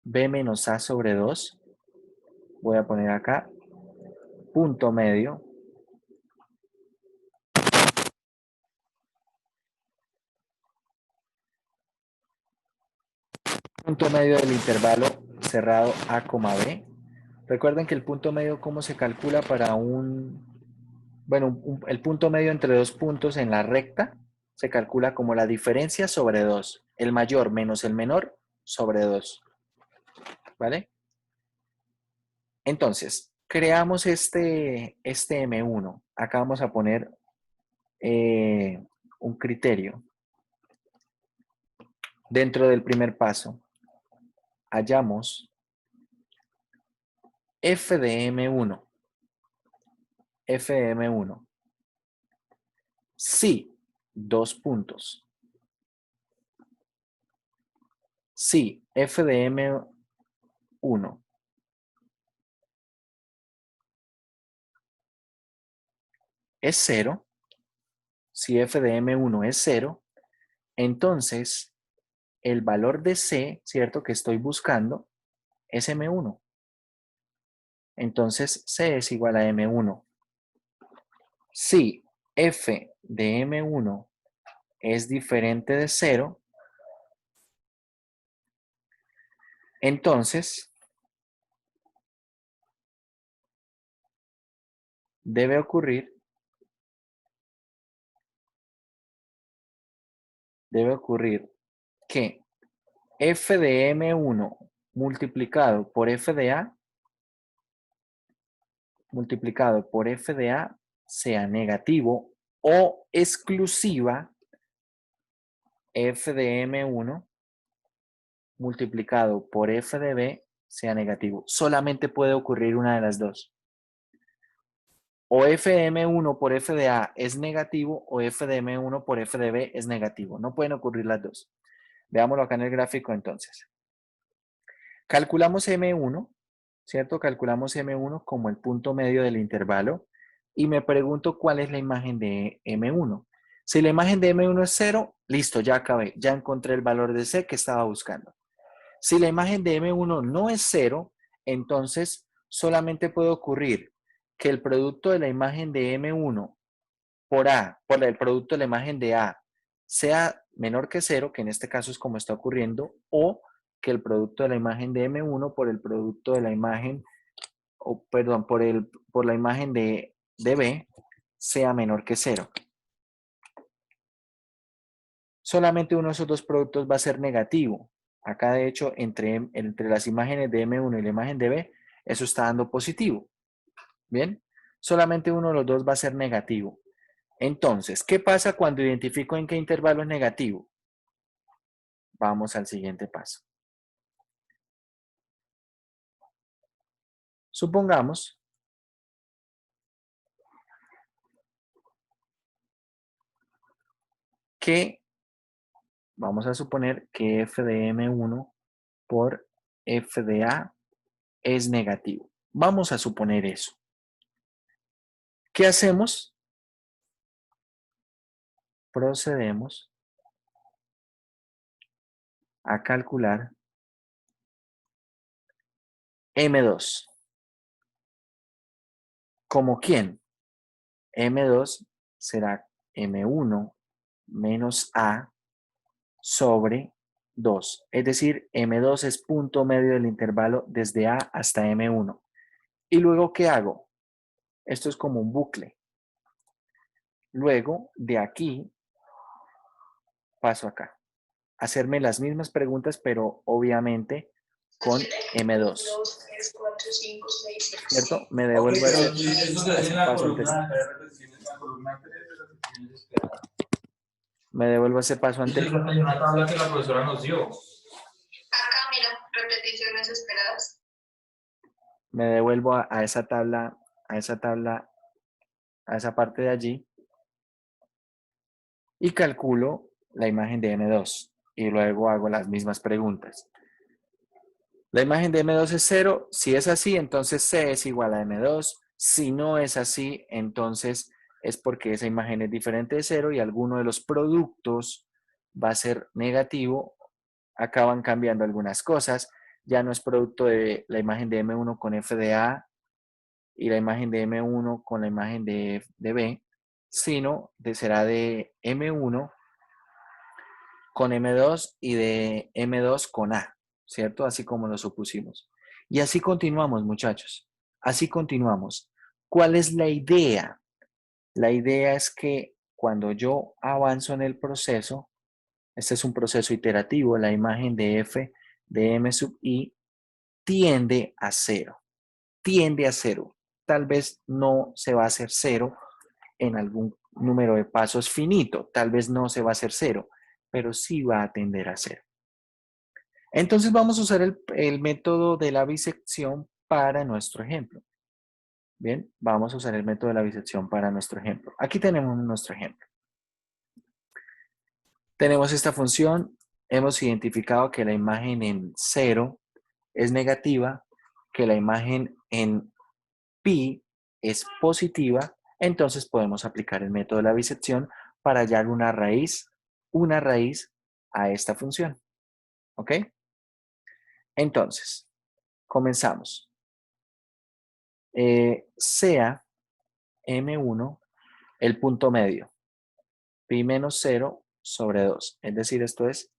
B menos A sobre 2. Voy a poner acá punto medio. Punto medio del intervalo cerrado A, B. Recuerden que el punto medio, ¿cómo se calcula para el punto medio entre dos puntos en la recta? Se calcula como la diferencia sobre 2. El mayor menos el menor sobre 2. ¿Vale? Entonces, creamos este M1. Acá vamos a poner un criterio. Dentro del primer paso, hallamos f de M1. F de M1. Si 2 puntos. Si f de M1 es 0, si f de M1 es 0, entonces el valor de C, ¿cierto? Que estoy buscando es M1. Entonces C es igual a M1. Si f de M1 es diferente de 0, entonces debe ocurrir que f de M1 multiplicado por f de A sea negativo o exclusiva f de M1 multiplicado por f de B sea negativo. Solamente puede ocurrir una de las dos. O f de M1 por f de A es negativo o f de M1 por f de B es negativo. No pueden ocurrir las dos. Veámoslo acá en el gráfico entonces. Calculamos M1, ¿cierto? Calculamos M1 como el punto medio del intervalo y me pregunto cuál es la imagen de M1. Si la imagen de M1 es 0, listo, ya acabé. Ya encontré el valor de C que estaba buscando. Si la imagen de M1 no es 0, entonces solamente puede ocurrir que el producto de la imagen de M1 por el producto de la imagen de A sea menor que 0, que en este caso es como está ocurriendo, o que el producto de la imagen de M1 por el producto de la imagen, por la imagen de B sea menor que 0. Solamente uno de esos dos productos va a ser negativo. Acá, de hecho, entre las imágenes de M1 y la imagen de B, eso está dando positivo. ¿Bien? Solamente uno de los dos va a ser negativo. Entonces, ¿qué pasa cuando identifico en qué intervalo es negativo? Vamos al siguiente paso. Supongamos que, vamos a suponer que f de M1 por f de A es negativo. Vamos a suponer eso. ¿Qué hacemos? Procedemos a calcular M2. ¿Como quién? M2 será M1 menos A sobre 2. Es decir, M2 es punto medio del intervalo desde A hasta M1. ¿Y luego qué hago? Esto es como un bucle. Luego, de aquí, paso acá. Hacerme las mismas preguntas, pero obviamente con M2. ¿Cierto? Me devuelvo a ese paso anterior. Me devuelvo a ese paso anterior.
Hay una tabla que la profesora nos dio.
Acá, mira, repeticiones esperadas.
Me devuelvo a esa tabla, a esa parte de allí y calculo la imagen de M2 y luego hago las mismas preguntas. La imagen de M2 es 0. Si es así, entonces C es igual a M2. Si no es así, entonces es porque esa imagen es diferente de 0 y alguno de los productos va a ser negativo. Acaban cambiando algunas cosas. Ya no es producto de la imagen de M1 con f de A y la imagen de M1 con la imagen de B, sino será de M1 con M2 y de M2 con A, ¿cierto? Así como lo supusimos. Y así continuamos, muchachos. Así continuamos. ¿Cuál es la idea? La idea es que cuando yo avanzo en el proceso, este es un proceso iterativo, la imagen de f de m sub i tiende a 0. Tiende a 0. Tal vez no se va a hacer 0 en algún número de pasos finito. Tal vez no se va a hacer 0, pero sí va a tender a 0. Entonces vamos a usar el método de la bisección para nuestro ejemplo. Bien, vamos a usar el método de la bisección para nuestro ejemplo. Aquí tenemos nuestro ejemplo. Tenemos esta función, hemos identificado que la imagen en 0 es negativa, que la imagen en pi es positiva, entonces podemos aplicar el método de la bisección para hallar una raíz a esta función. ¿Ok? Entonces, comenzamos. Sea M1 el punto medio, pi menos 0 sobre 2, es decir, esto es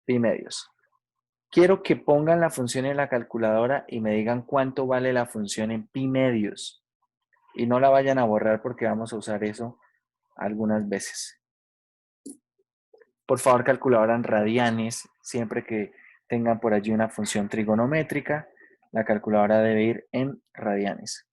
pi medios. Quiero que pongan la función en la calculadora y me digan cuánto vale la función en pi medios. Y no la vayan a borrar porque vamos a usar eso algunas veces. Por favor, calculadora en radianes. Siempre que tengan por allí una función trigonométrica, la calculadora debe ir en radianes.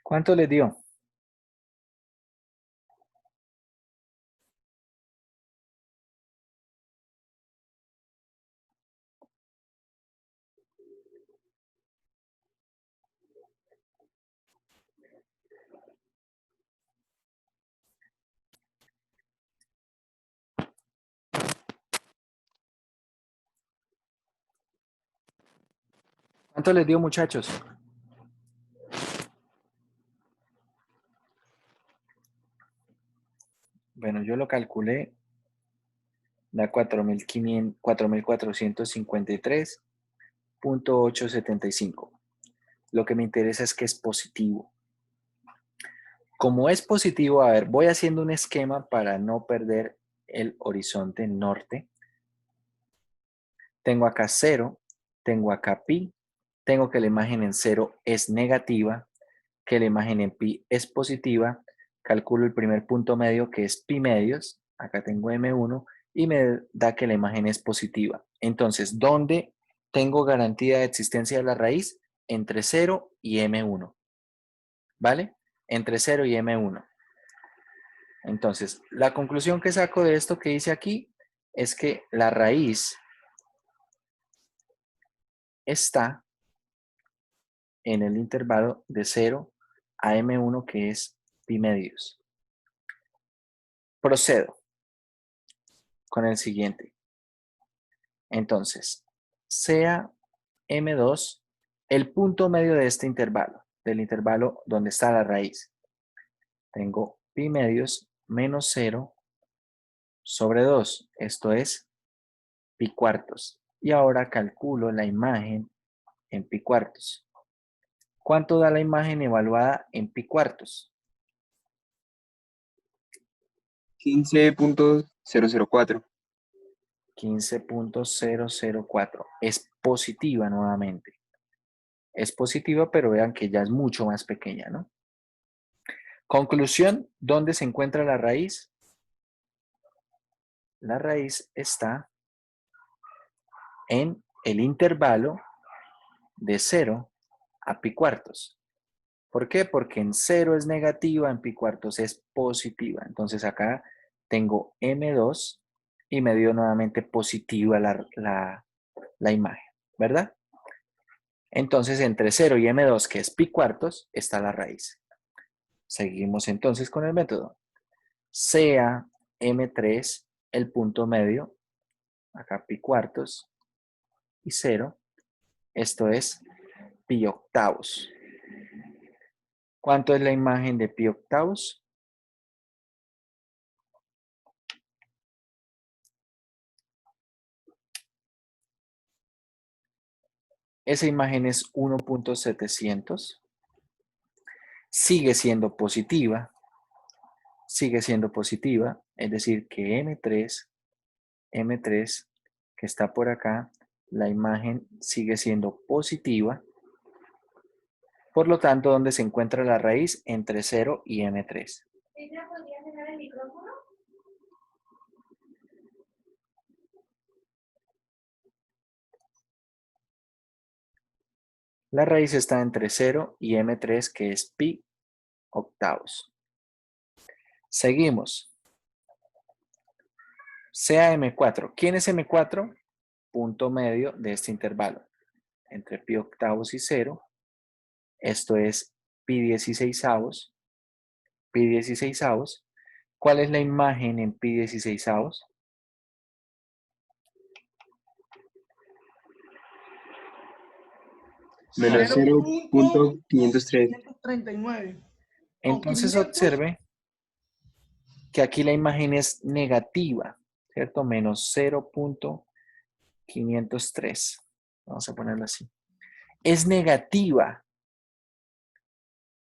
¿Cuánto les dio? ¿Cuánto les dio, muchachos? Bueno, yo lo calculé. Da 4.453.875. Lo que me interesa es que es positivo. Como es positivo, a ver, voy haciendo un esquema para no perder el horizonte norte. Tengo acá 0, tengo acá pi, tengo que la imagen en 0 es negativa, que la imagen en pi es positiva, calculo el primer punto medio que es pi medios, acá tengo M1 y me da que la imagen es positiva. Entonces, ¿dónde tengo garantía de existencia de la raíz? Entre 0 y M1, ¿vale? Entre 0 y M1. Entonces, la conclusión que saco de esto que hice aquí es que la raíz está en el intervalo de 0 a M1, que es pi medios. Procedo con el siguiente. Entonces, sea M2 el punto medio de este intervalo, del intervalo donde está la raíz. Tengo pi medios menos 0 sobre 2, esto es pi cuartos. Y ahora calculo la imagen en pi cuartos. ¿Cuánto da la imagen evaluada en pi cuartos?
15.004.
15.004. Es positiva nuevamente. Es positiva, pero vean que ya es mucho más pequeña, ¿no? Conclusión, ¿dónde se encuentra la raíz? La raíz está en el intervalo de 0 a pi cuartos. ¿Por qué? Porque en 0 es negativa, en pi cuartos es positiva. Entonces acá tengo M2 y me dio nuevamente positiva la imagen, ¿verdad? Entonces entre 0 y M2, que es pi cuartos, está la raíz. Seguimos entonces con el método. Sea M3 el punto medio, acá pi cuartos y 0, esto es pi octavos. ¿Cuánto es la imagen de pi octavos? Esa imagen es 1.700. Sigue siendo positiva, es decir que M3 que está por acá, la imagen sigue siendo positiva. Por lo tanto, ¿dónde se encuentra la raíz? Entre 0 y M3.
¿Podría cerrar el micrófono?
La raíz está entre 0 y M3, que es pi octavos. Seguimos. sea M4. ¿Quién es M4? Punto medio de este intervalo. Entre pi octavos y 0. Esto es pi 16avos. Pi 16avos. ¿Cuál es la imagen en pi 16avos?
Menos 0.503.
0.539.
Entonces
500.
observe que aquí la imagen es negativa, ¿cierto? Menos 0.503. Vamos a ponerlo así. Es negativa.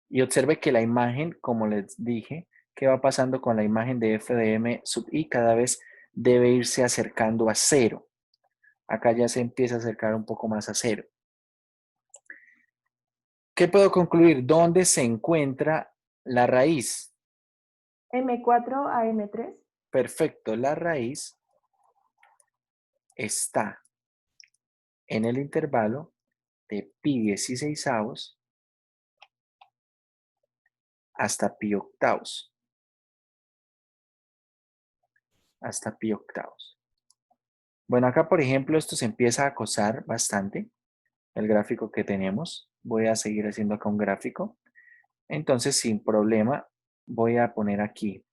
Y observe que la imagen, como les dije, ¿qué va pasando con la imagen de f de m sub i? Cada vez debe irse acercando a 0. Acá ya se empieza a acercar un poco más a 0. ¿Qué puedo concluir? ¿Dónde se encuentra la raíz?
M4 a M3.
Perfecto, la raíz está en el intervalo de pi 16avos hasta pi octavos. Hasta pi octavos. Bueno, acá por ejemplo esto se empieza a acosar bastante, el gráfico que tenemos. Voy a seguir haciendo acá un gráfico. Entonces, sin problema, voy a poner aquí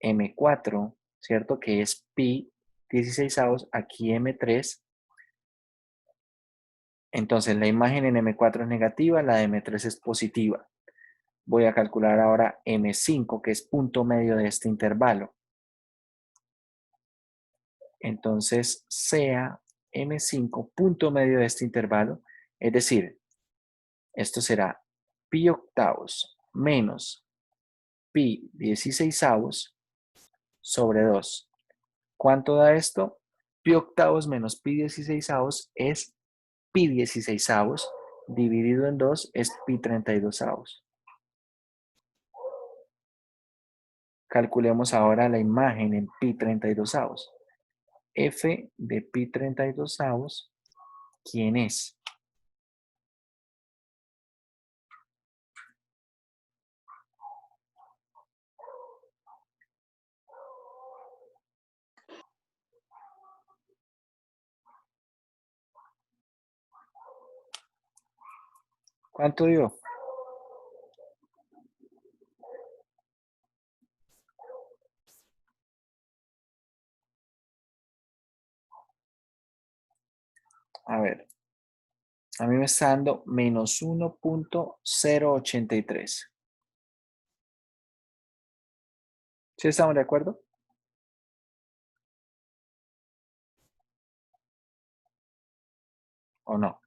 M4, ¿cierto? Que es pi 16avos, aquí M3. Entonces, la imagen en M4 es negativa, la de M3 es positiva. Voy a calcular ahora M5, que es punto medio de este intervalo. Entonces, sea M5, punto medio de este intervalo, es decir, esto será pi octavos menos pi 16avos sobre 2. ¿Cuánto da esto? Pi octavos menos pi 16avos es pi 16avos dividido en 2 es pi 32avos. Calculemos ahora la imagen en pi 32avos. F de pi 32avos, ¿quién es? ¿Cuánto dio? A ver, a mí me está dando menos 1.083. ¿Sí estamos de acuerdo? ¿O no?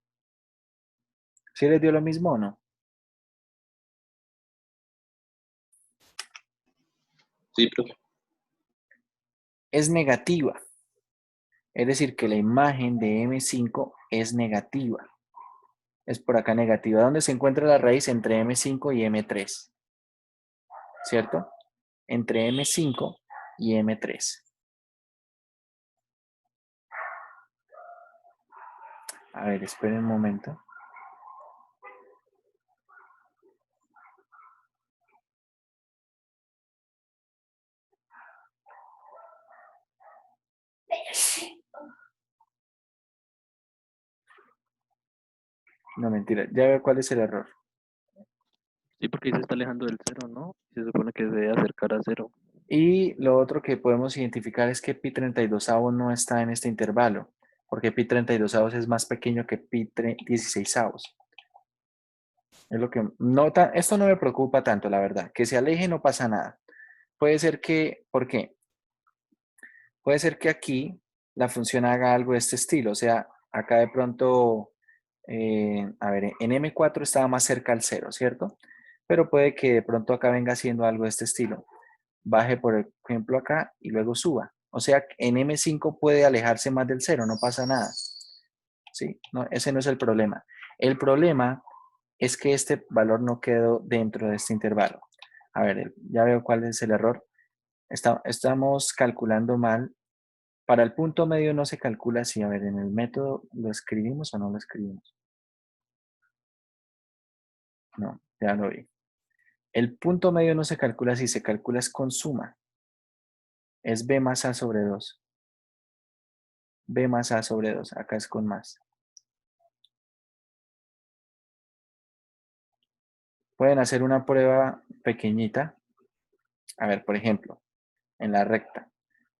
¿Sí les dio lo mismo o no?
Sí, profe.
Es negativa. Es decir, que la imagen de M5 es negativa. Es por acá negativa. ¿Dónde se encuentra la raíz? Entre M5 y M3. ¿Cierto? Entre M5 y M3. A ver, esperen un momento. No, mentira. Ya veo cuál es el error.
Sí, porque ahí se está alejando del 0, ¿no? Se supone que se debe acercar a 0.
Y lo otro que podemos identificar es que pi 32avos no está en este intervalo, porque pi 32avos es más pequeño que pi 16avos. Es lo que esto no me preocupa tanto, la verdad. Que se aleje no pasa nada. Puede ser que, ¿por qué? Puede ser que aquí la función haga algo de este estilo. O sea, acá de pronto, a ver, en M4 estaba más cerca al 0, ¿cierto? Pero puede que de pronto acá venga haciendo algo de este estilo. Baje, por ejemplo, acá y luego suba. O sea, en M5 puede alejarse más del 0, no pasa nada. ¿Sí? No, ese no es el problema. El problema es que este valor no quedó dentro de este intervalo. A ver, ya veo cuál es el error. Estamos calculando mal. Para el punto medio no se calcula así. A ver, en el método, ¿lo escribimos o no lo escribimos? No, ya lo vi. El punto medio no se calcula así, se calcula es con suma. Es b más a sobre 2. B más A sobre 2. Acá es con más. Pueden hacer una prueba pequeñita. A ver, por ejemplo, en la recta.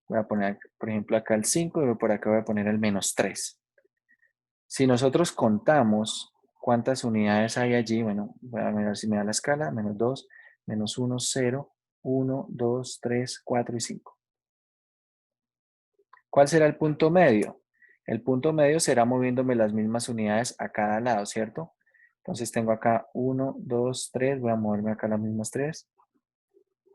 Voy a poner, por ejemplo, acá el 5 y por acá voy a poner el menos 3. Si nosotros contamos cuántas unidades hay allí, bueno, voy a ver si me da la escala, menos 2, menos 1, 0, 1, 2, 3, 4 y 5. ¿Cuál será el punto medio? El punto medio será moviéndome las mismas unidades a cada lado, ¿cierto? Entonces tengo acá 1, 2, 3, voy a moverme acá las mismas 3.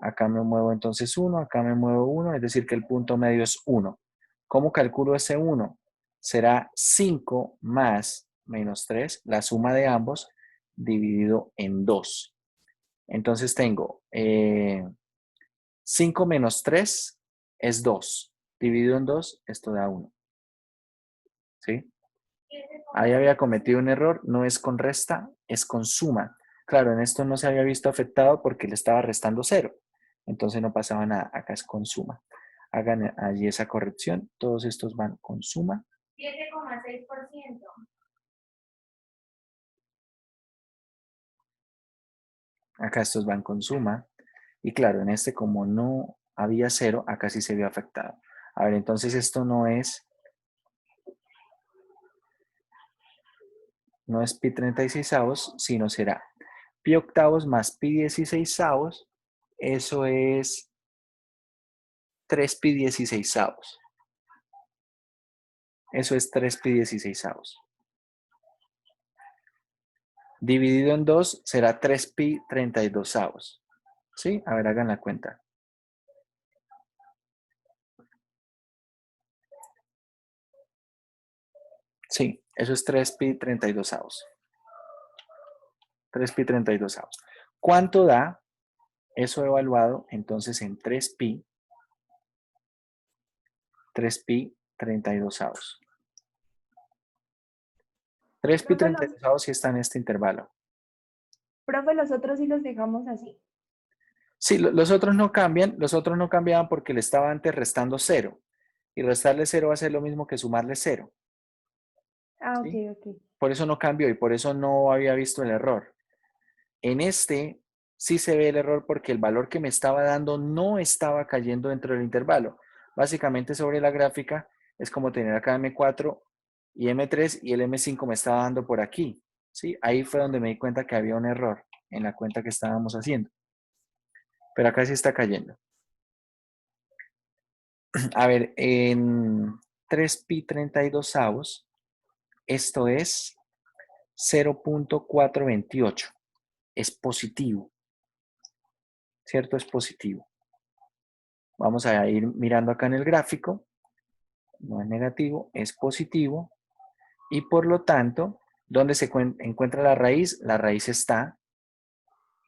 Acá me muevo entonces 1, acá me muevo 1, es decir que el punto medio es 1. ¿Cómo calculo ese 1? Será 5 más menos 3, la suma de ambos, dividido en 2. Entonces tengo 5 menos 3 es 2. Dividido en 2, esto da 1. ¿Sí? Ahí había cometido un error, no es con resta, es con suma. Claro, en esto no se había visto afectado porque le estaba restando 0. Entonces no pasaba nada, acá es con suma. Hagan allí esa corrección, todos estos van con suma.
7,6%.
Acá estos van con suma. Y claro, en este como no había 0, acá sí se vio afectado. A ver, entonces esto no es pi 36avos, sino será pi octavos más pi 16avos. Eso es 3 pi 16avos. Eso es 3 pi 16avos. Dividido en 2 será 3 pi 32avos. ¿Sí? A ver, hagan la cuenta. Sí, eso es 3 pi 32avos. 3 pi 32avos. ¿Cuánto da eso evaluado entonces en 3 pi 32avos? 3 pi
Profe,
32avos sí está en este intervalo.
profe, los otros sí los dejamos así.
Sí, los otros no cambian. Los otros no cambiaban porque le estaba antes restando 0. Y restarle 0 va a ser lo mismo que sumarle 0.
Ah, ok,
¿Sí?
ok.
Por eso no cambió y por eso no había visto el error. En este sí se ve el error porque el valor que me estaba dando no estaba cayendo dentro del intervalo. Básicamente sobre la gráfica es como tener acá M4 y M3 y el M5 me estaba dando por aquí. ¿Sí? Ahí fue donde me di cuenta que había un error en la cuenta que estábamos haciendo. Pero acá sí está cayendo. A ver, en 3 pi 32avos, esto es 0.428. Es positivo. ¿Cierto? Es positivo. Vamos a ir mirando acá en el gráfico. No es negativo, es positivo. Y por lo tanto, ¿dónde se encuentra la raíz? La raíz está.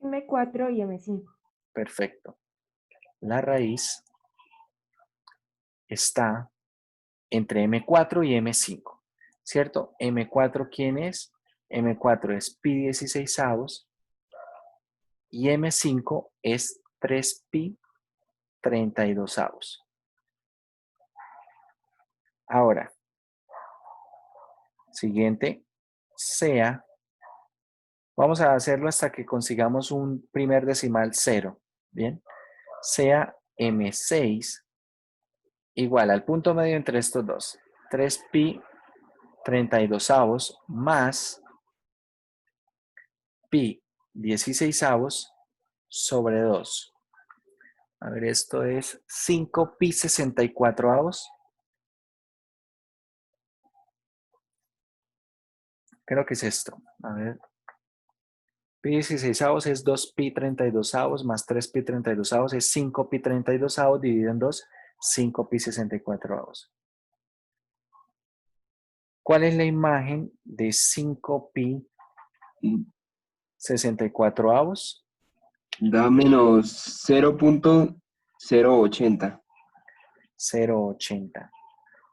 M4 y M5.
Perfecto. La raíz está entre M4 y M5. ¿Cierto? M4, ¿quién es? M4 es pi 16avos. Y M5 es 3 pi 32avos. Ahora, siguiente, sea, vamos a hacerlo hasta que consigamos un primer decimal 0, ¿bien? Sea M6 igual al punto medio entre estos dos, 3 pi 32avos más pi 16avos sobre 2. A ver, esto es 5 pi 64avos. Creo que es esto. A ver. Pi 16avos es 2 pi 32avos más 3 pi 32avos es 5 pi 32avos dividido en 2, 5 pi 64avos. ¿Cuál es la imagen de 5 pi 64avos?
Da menos 0.080.
0,80.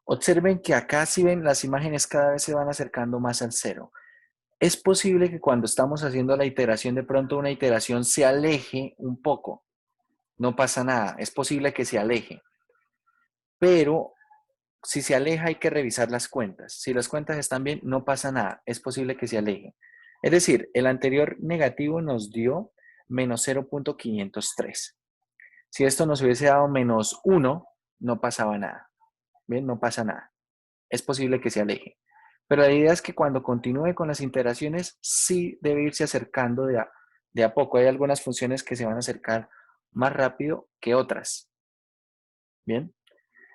Observen que acá si ven las imágenes cada vez se van acercando más al 0. Es posible que cuando estamos haciendo la iteración de pronto una iteración se aleje un poco. No pasa nada, es posible que se aleje. Pero si se aleja hay que revisar las cuentas. Si las cuentas están bien, no pasa nada. Es posible que se aleje. Es decir, el anterior negativo nos dio menos 0.503. Si esto nos hubiese dado menos 1, no pasaba nada. Bien, no pasa nada. Es posible que se aleje. Pero la idea es que cuando continúe con las iteraciones, sí debe irse acercando de a poco. Hay algunas funciones que se van a acercar más rápido que otras. Bien.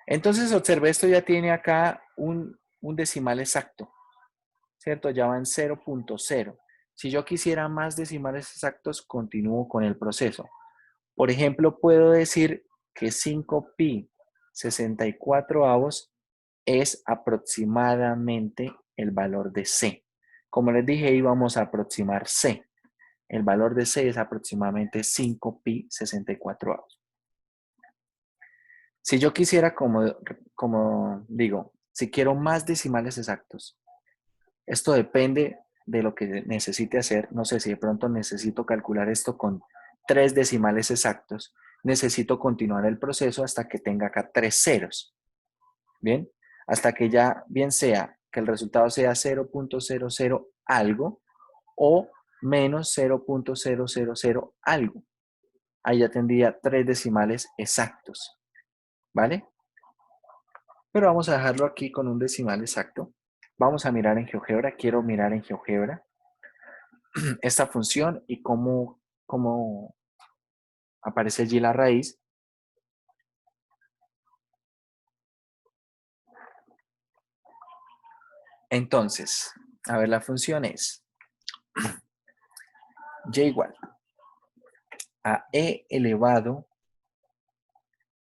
Entonces, observe, esto ya tiene acá un decimal exacto, ¿cierto? Ya va en 0.0. Si yo quisiera más decimales exactos, continúo con el proceso. Por ejemplo, puedo decir que 5pi 64avos es aproximadamente el valor de C. Como les dije, íbamos a aproximar C. El valor de C es aproximadamente 5pi 64avos. Si yo quisiera, como digo, si quiero más decimales exactos, esto depende de lo que necesite hacer. No sé si de pronto necesito calcular esto con 3 decimales exactos. Necesito continuar el proceso hasta que tenga acá 3 ceros. Bien, hasta que ya bien sea que el resultado sea 0.00 algo o menos 0.000 algo. Ahí ya tendría 3 decimales exactos. ¿Vale? Pero vamos a dejarlo aquí con un decimal exacto. Vamos a mirar en GeoGebra. Quiero mirar en GeoGebra esta función y cómo aparece allí la raíz. Entonces, a ver, la función es y igual a e elevado,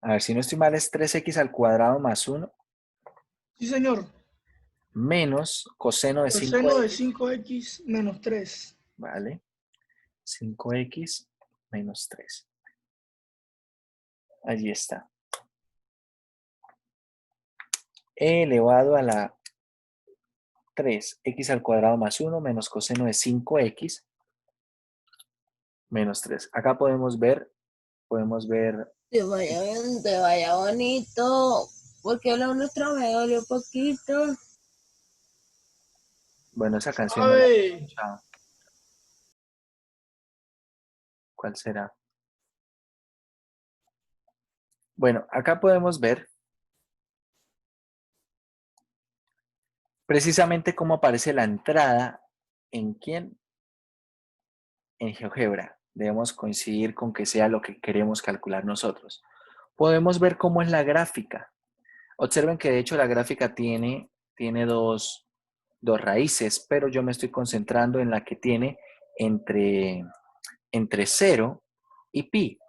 a ver, si no estoy mal, es 3x al cuadrado más 1
Sí, señor.
menos coseno de
Coseno de
5x.
5x menos 3.
¿Vale? 5x menos 3. Allí está. E elevado a la 3x al cuadrado más 1 menos coseno de 5x menos 3. Acá podemos ver
Te vaya bonito, porque lo nuestro me dolió poquito.
bueno, esa canción no la he
Suave.
escuchado. ¿Cuál será? Bueno, acá podemos ver precisamente cómo aparece la entrada en quién, en GeoGebra. Debemos coincidir con que sea lo que queremos calcular nosotros. Podemos ver cómo es la gráfica. Observen que de hecho la gráfica tiene dos raíces, pero yo me estoy concentrando en la que tiene entre 0 y pi.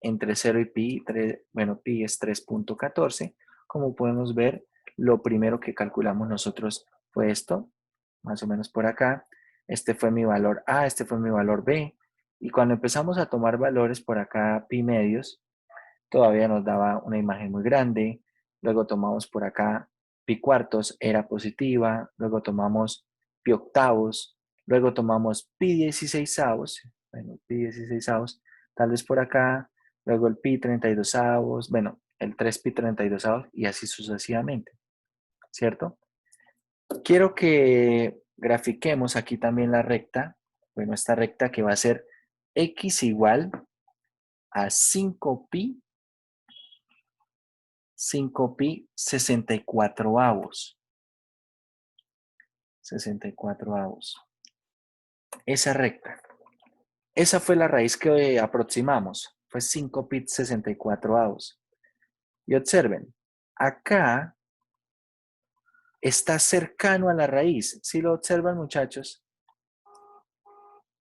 Entre 0 y pi, bueno, pi es 3.14. Como podemos ver, lo primero que calculamos nosotros fue esto, más o menos por acá. Este fue mi valor A, este fue mi valor B. Y cuando empezamos a tomar valores por acá, pi medios, todavía nos daba una imagen muy grande. Luego tomamos por acá pi cuartos, era positiva. Luego tomamos pi octavos. Luego tomamos pi 16avos. Bueno, pi 16avos, tal vez por acá. Luego el pi 32avos. Bueno, el 3 pi 32avos y así sucesivamente. ¿Cierto? Quiero que grafiquemos aquí también la recta. Bueno, esta recta que va a ser x igual a 5pi 64avos. 64avos. Esa recta. Esa fue la raíz que aproximamos. Fue 5pi 64avos. Y observen, acá está cercano a la raíz. ¿Sí lo observan, muchachos?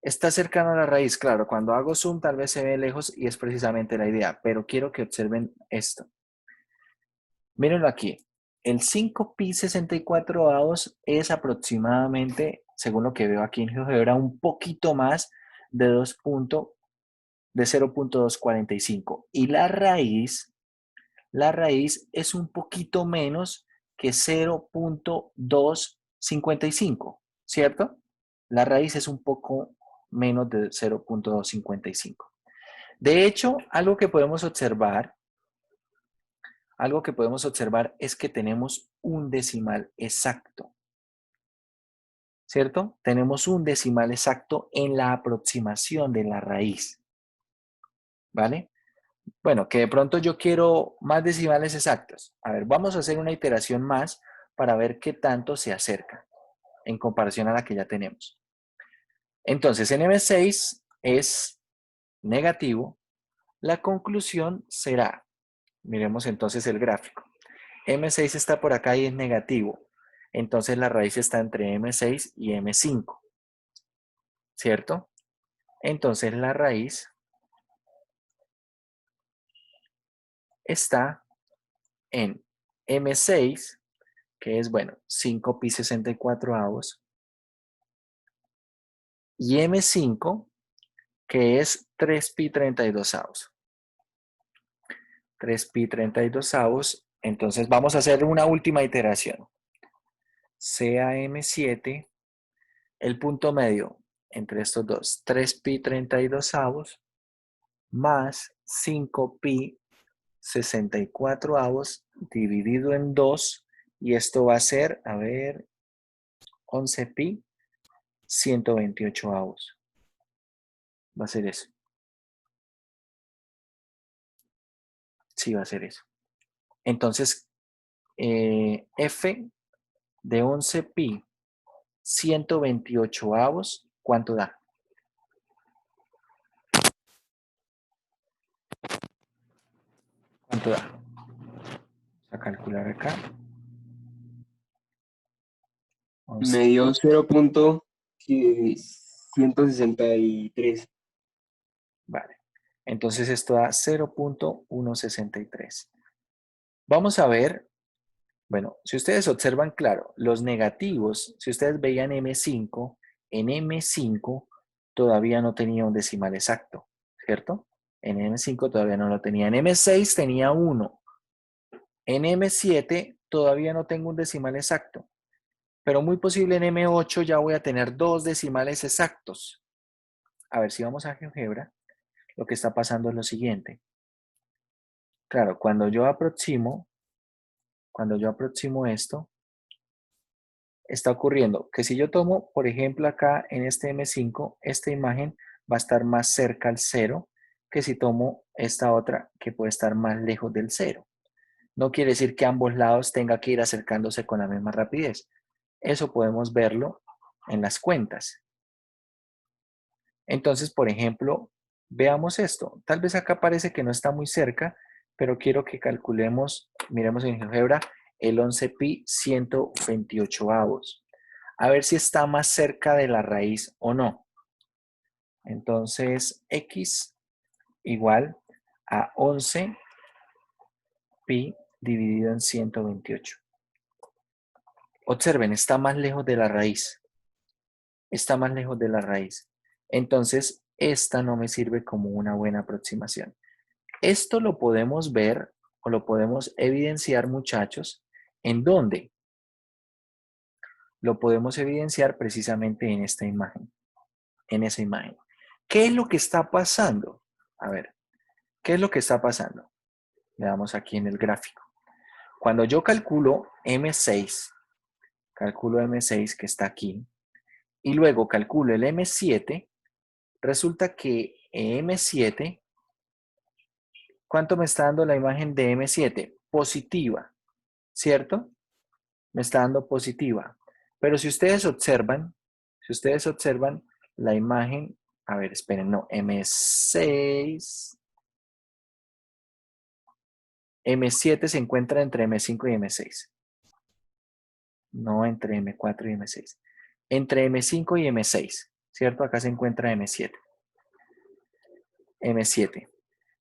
Está cercano a la raíz. Claro, cuando hago zoom tal vez se ve lejos y es precisamente la idea. Pero quiero que observen esto. Mírenlo aquí. El 5pi 64avos es aproximadamente, según lo que veo aquí en GeoGebra, un poquito más de 0.245. Y la raíz es un poquito menos que 0.255, ¿cierto? La raíz es un poco menos de 0.255. De hecho, algo que podemos observar algo que podemos observar es que tenemos un decimal exacto. ¿Cierto? Tenemos un decimal exacto en la aproximación de la raíz. ¿Vale? Bueno, que de pronto yo quiero más decimales exactos. A ver, vamos a hacer una iteración más para ver qué tanto se acerca en comparación a la que ya tenemos. Entonces, en M6 es negativo. La conclusión será, miremos entonces el gráfico. M6 está por acá y es negativo. Entonces la raíz está entre M6 y M5. ¿Cierto? Entonces la raíz está en M6, que es, bueno, 5pi 64avos, y M5, que es 3pi 32avos. 3pi 32avos. Entonces vamos a hacer una última iteración. Sea M7, el punto medio entre estos dos, 3pi 32avos más 5pi 64avos dividido en 2, y esto va a ser, a ver, 11pi 128avos. Va a ser eso. Sí, va a ser eso. Entonces, F de 11pi 128avos, ¿cuánto da? ¿Cuánto da? Vamos a calcular acá.
Me dio 0.163.
Vale. Entonces esto da 0.163. Vamos a ver, bueno, si ustedes observan, claro, los negativos, si ustedes veían M5, en M5 todavía no tenía un decimal exacto, ¿cierto? En M5 todavía no lo tenía. En M6 tenía 1. En M7 todavía no tengo un decimal exacto, pero muy posible en M8 ya voy a tener 2 decimales exactos. A ver, si vamos a GeoGebra, lo que está pasando es lo siguiente. Claro, cuando yo aproximo esto, está ocurriendo que si yo tomo, por ejemplo, acá en este M5, esta imagen va a estar más cerca al 0 que si tomo esta otra que puede estar más lejos del 0. No quiere decir que ambos lados tenga que ir acercándose con la misma rapidez. Eso podemos verlo en las cuentas. Entonces, por ejemplo, veamos esto. Tal vez acá parece que no está muy cerca, pero quiero que calculemos, miremos en GeoGebra, el 11pi 128avos. A ver si está más cerca de la raíz o no. Entonces, x igual a 11pi dividido en 128. Observen, está más lejos de la raíz. Está más lejos de la raíz. Entonces, esta no me sirve como una buena aproximación. Esto lo podemos ver o lo podemos evidenciar, muchachos, ¿en dónde? Lo podemos evidenciar precisamente en esta imagen, en esa imagen. ¿Qué es lo que está pasando? A ver, ¿qué es lo que está pasando? Veamos aquí en el gráfico. Cuando yo calculo M6 que está aquí, y luego calculo el M7, resulta que M7, ¿cuánto me está dando la imagen de M7? Positiva, ¿cierto? Me está dando positiva. Pero si ustedes observan la imagen, a ver, esperen, no, M6, M7 se encuentra entre M5 y M6. No entre M4 y M6. Entre M5 y M6, ¿cierto? Acá se encuentra M7. M7.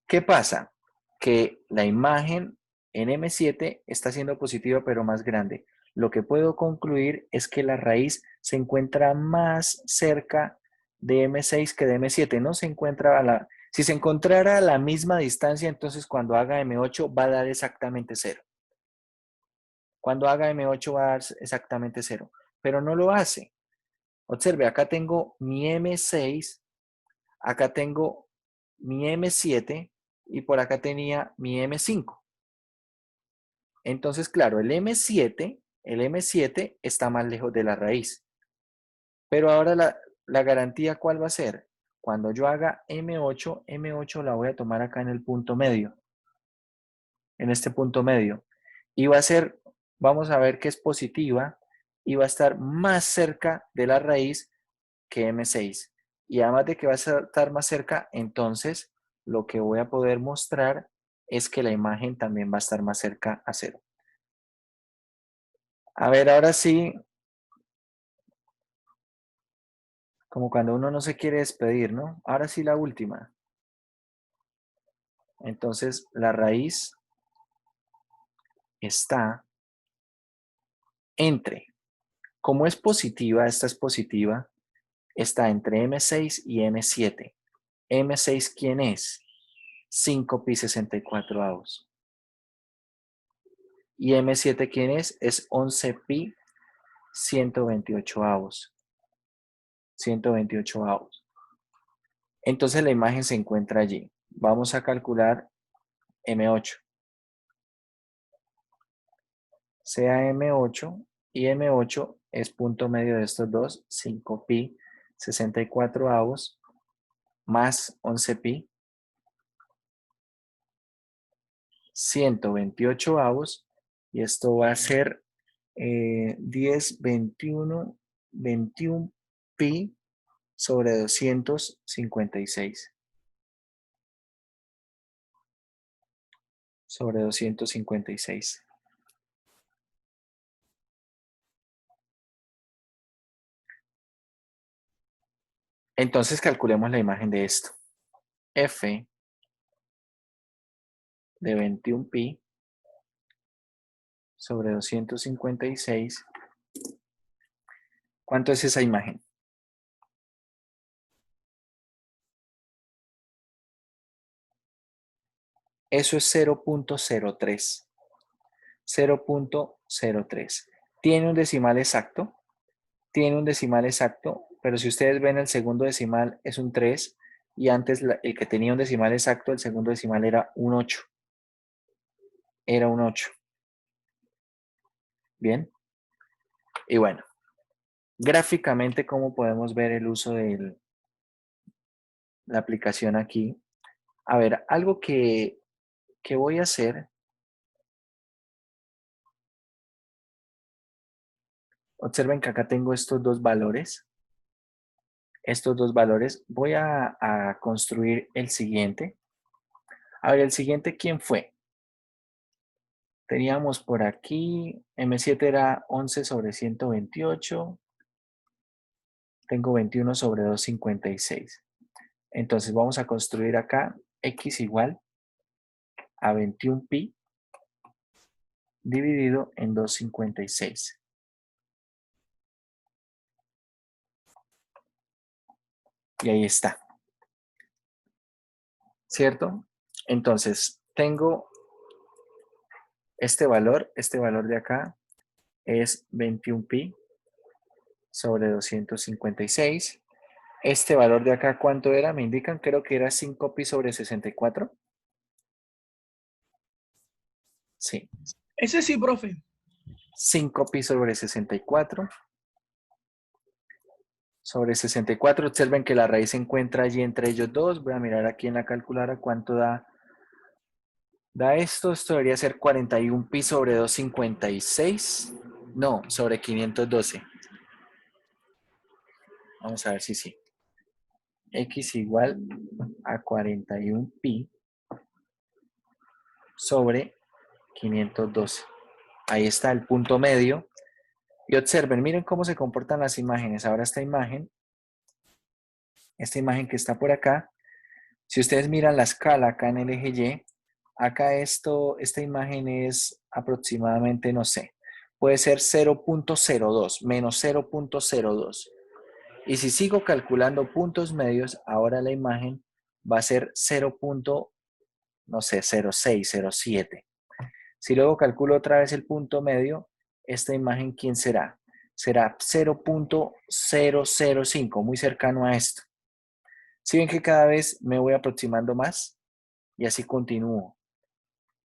¿Qué pasa? Que la imagen en M7 está siendo positiva, pero más grande. Lo que puedo concluir es que la raíz se encuentra más cerca de M6 que de M7. No se encuentra a la... Si se encontrara a la misma distancia, entonces cuando haga M8 va a dar exactamente 0. Cuando haga M8 va a dar exactamente 0. Pero no lo hace. Observe, acá tengo mi M6, acá tengo mi M7 y por acá tenía mi M5. Entonces, claro, el M7 está más lejos de la raíz. Pero ahora la garantía, ¿cuál va a ser? Cuando yo haga M8 la voy a tomar acá en el punto medio. En este punto medio. Y va a ser, vamos a ver que es positiva y va a estar más cerca de la raíz que M6. Y además de que va a estar más cerca, entonces lo que voy a poder mostrar es que la imagen también va a estar más cerca a 0. A ver, ahora sí, como cuando uno no se quiere despedir, ¿no? Ahora sí la última. Entonces, la raíz está entre, como es positiva, esta es positiva, está entre M6 y M7. M6, ¿quién es? 5pi 64 avos. Y M7, ¿quién es? Es 11pi 128 avos. 128 avos. Entonces la imagen se encuentra allí. Vamos a calcular M8. Sea M8 y M8 es punto medio de estos dos, 5pi 64 avos más 11pi 128 avos, y esto va a ser 10, 21 pi sobre 256. Sobre 256. Entonces calculemos la imagen de esto. F de 21pi sobre 256. ¿Cuánto es esa imagen? Eso es 0.03. 0.03. ¿Tiene un decimal exacto? Tiene un decimal exacto, pero si ustedes ven el segundo decimal es un 3 y antes el que tenía un decimal exacto, el segundo decimal era un 8. Era un 8. Bien. Y bueno, gráficamente, ¿cómo podemos ver el uso de la aplicación aquí? A ver, algo que voy a hacer. Observen que acá tengo estos dos valores. Estos dos valores. Voy a construir el siguiente. A ver, el siguiente, ¿quién fue? Teníamos por aquí, M7 era 11 sobre 128. Tengo 21 sobre 256. Entonces vamos a construir acá x igual a 21pi dividido en 256. Y ahí está. ¿Cierto? Entonces, tengo este valor de acá es 21pi sobre 256. Este valor de acá, ¿cuánto era? Me indican, creo que era 5pi sobre 64. Sí.
Ese sí, profe.
5pi sobre 64. Sobre 64, observen que la raíz se encuentra allí entre ellos dos. Voy a mirar aquí en la calculadora cuánto da. Da esto debería ser 41pi sobre 256. No, sobre 512. Vamos a ver si sí. X igual a 41pi sobre 512. Ahí está el punto medio. Y observen, miren cómo se comportan las imágenes. Ahora esta imagen que está por acá, si ustedes miran la escala acá en el eje Y, acá esta imagen es aproximadamente, no sé, puede ser 0.02, menos 0.02. Y si sigo calculando puntos medios, ahora la imagen va a ser 0. No sé, 0.6, 0.7. Si luego calculo otra vez el punto medio, esta imagen, ¿quién será? Será 0.005, muy cercano a esto. Si ven que cada vez me voy aproximando más y así continúo.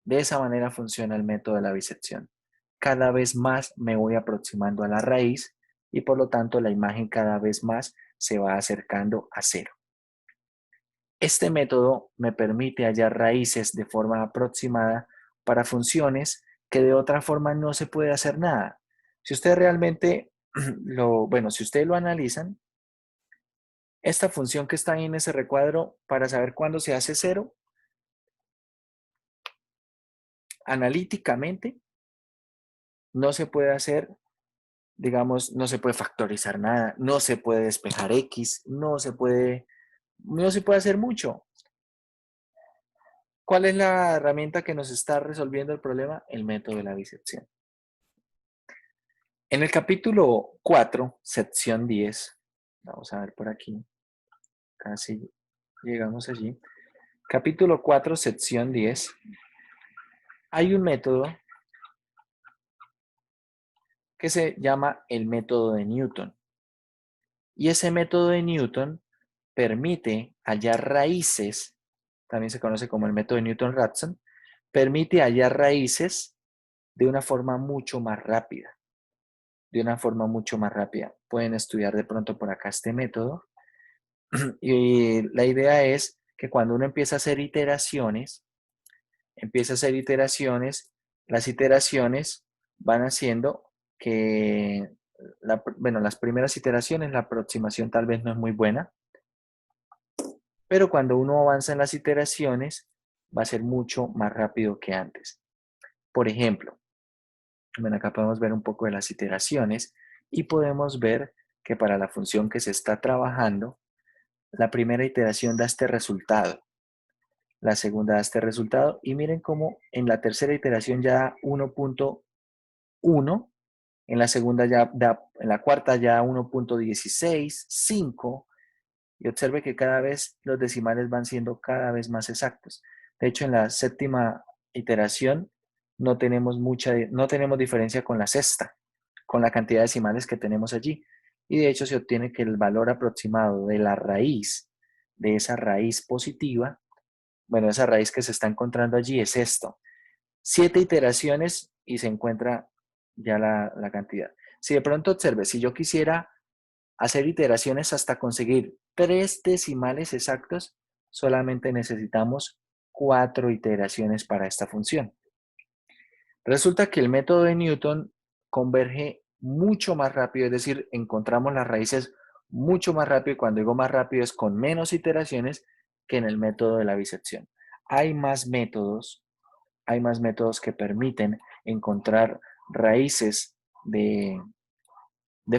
De esa manera funciona el método de la bisección. Cada vez más me voy aproximando a la raíz y por lo tanto la imagen cada vez más se va acercando a cero. Este método me permite hallar raíces de forma aproximada para funciones que de otra forma no se puede hacer nada. Si ustedes realmente si ustedes lo analizan, esta función que está ahí en ese recuadro, para saber cuándo se hace cero, analíticamente no se puede hacer, digamos, no se puede factorizar nada, no se puede despejar X, no se puede hacer mucho. ¿Cuál es la herramienta que nos está resolviendo el problema? El método de la bisección. En el capítulo 4, sección 10, vamos a ver por aquí, casi llegamos allí. Capítulo 4, sección 10, hay un método que se llama el método de Newton. Y ese método de Newton permite hallar raíces, también se conoce como el método de Newton-Raphson, permite hallar raíces de una forma mucho más rápida. Pueden estudiar de pronto por acá este método. Y la idea es que cuando uno empieza a hacer iteraciones, las iteraciones van haciendo que, las primeras iteraciones, la aproximación tal vez no es muy buena, pero cuando uno avanza en las iteraciones, va a ser mucho más rápido que antes. Por ejemplo, acá podemos ver un poco de las iteraciones y podemos ver que para la función que se está trabajando, la primera iteración da este resultado, la segunda da este resultado y miren cómo en la tercera iteración ya da 1.1, en la segunda en la cuarta ya 1.16, 5, y observe que cada vez los decimales van siendo cada vez más exactos. De hecho, en la séptima iteración no tenemos diferencia con la sexta, con la cantidad de decimales que tenemos allí. Y de hecho se obtiene que el valor aproximado de la raíz, de esa raíz positiva, esa raíz que se está encontrando allí es esto. 7 iteraciones y se encuentra ya la cantidad. Si de pronto observe, si yo quisiera hacer iteraciones hasta conseguir 3 decimales exactos, solamente necesitamos 4 iteraciones para esta función. Resulta que el método de Newton converge mucho más rápido, es decir, encontramos las raíces mucho más rápido, y cuando digo más rápido es con menos iteraciones que en el método de la bisección. Hay más métodos que permiten encontrar raíces de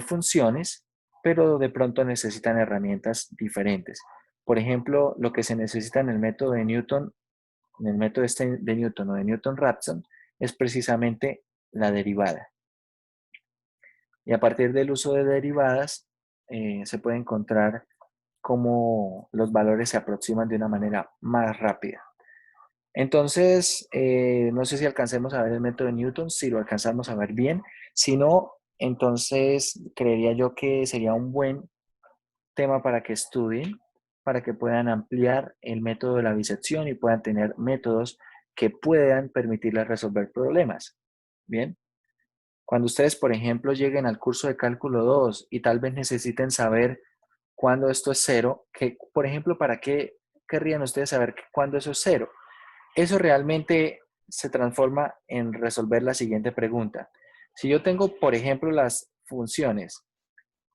funciones, pero de pronto necesitan herramientas diferentes. Por ejemplo, lo que se necesita en el método de Newton, de Newton o de Newton-Raphson, es precisamente la derivada. Y a partir del uso de derivadas, se puede encontrar cómo los valores se aproximan de una manera más rápida. Entonces, no sé si alcancemos a ver el método de Newton, si lo alcanzamos a ver bien. Si no, entonces creería yo que sería un buen tema para que estudien, para que puedan ampliar el método de la bisección y puedan tener métodos que puedan permitirles resolver problemas. Bien. Cuando ustedes, por ejemplo, lleguen al curso de cálculo 2 y tal vez necesiten saber cuándo esto es cero, por ejemplo, ¿para qué querrían ustedes saber cuándo eso es cero? Eso realmente se transforma en resolver la siguiente pregunta. Si yo tengo, por ejemplo, las funciones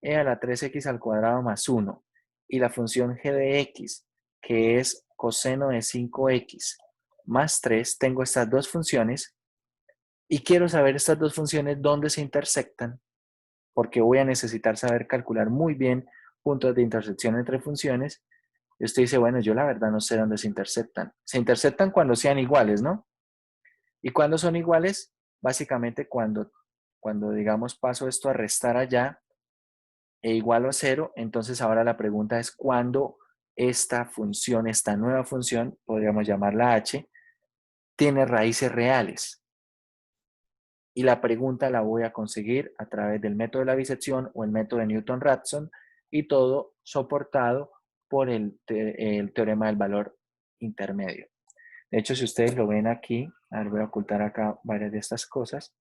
e a la 3x al cuadrado más 1 y la función g de x, que es coseno de 5x más 3, tengo estas dos funciones y quiero saber estas dos funciones dónde se intersectan, porque voy a necesitar saber calcular muy bien puntos de intersección entre funciones. Y usted dice, bueno, yo la verdad no sé dónde se intersectan. Se intersectan cuando sean iguales, ¿no? ¿Y cuándo son iguales? Básicamente cuando digamos, paso esto a restar allá e igual a 0, entonces ahora la pregunta es cuándo esta función, esta nueva función, podríamos llamarla h, tiene raíces reales. Y la pregunta la voy a conseguir a través del método de la bisección o el método de Newton-Raphson y todo soportado por el teorema del valor intermedio. De hecho, si ustedes lo ven aquí, a ver, voy a ocultar acá varias de estas cosas.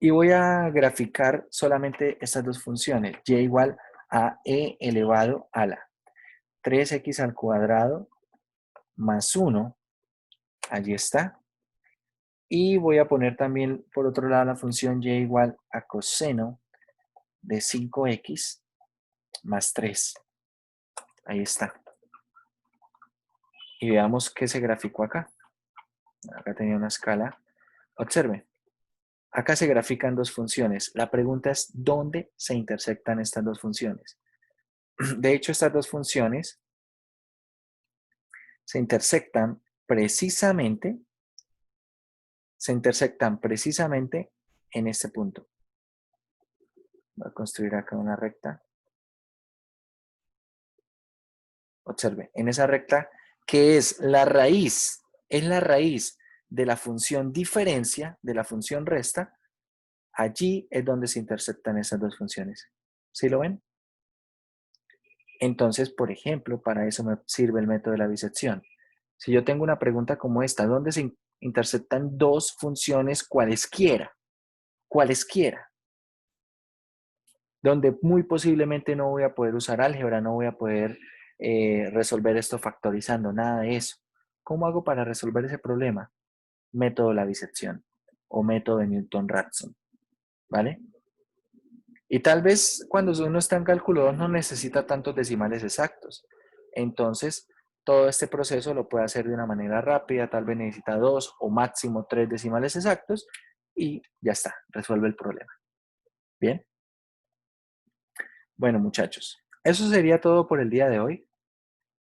Y voy a graficar solamente estas dos funciones, y igual a e elevado a la 3x al cuadrado más 1, allí está. Y voy a poner también por otro lado la función y igual a coseno de 5x más 3. Ahí está. Y veamos qué se graficó acá. Acá tenía una escala. Observe. Acá se grafican dos funciones. La pregunta es, ¿dónde se intersectan estas dos funciones? De hecho, estas dos funciones se intersectan precisamente en este punto. Voy a construir acá una recta. Observe, en esa recta, que es la raíz de la función diferencia, de la función resta, allí es donde se intersectan esas dos funciones. ¿Sí lo ven? Entonces, por ejemplo, para eso me sirve el método de la bisección. Si yo tengo una pregunta como esta, ¿dónde se intersectan dos funciones cualesquiera? Donde muy posiblemente no voy a poder usar álgebra, no voy a poder resolver esto factorizando, nada de eso. ¿Cómo hago para resolver ese problema? Método de la bisección o método de Newton-Raphson, ¿vale? Y tal vez cuando uno está en cálculo 2 no necesita tantos decimales exactos. Entonces, todo este proceso lo puede hacer de una manera rápida, tal vez necesita 2 o máximo 3 decimales exactos y ya está, resuelve el problema. ¿Bien? Bueno, muchachos, eso sería todo por el día de hoy.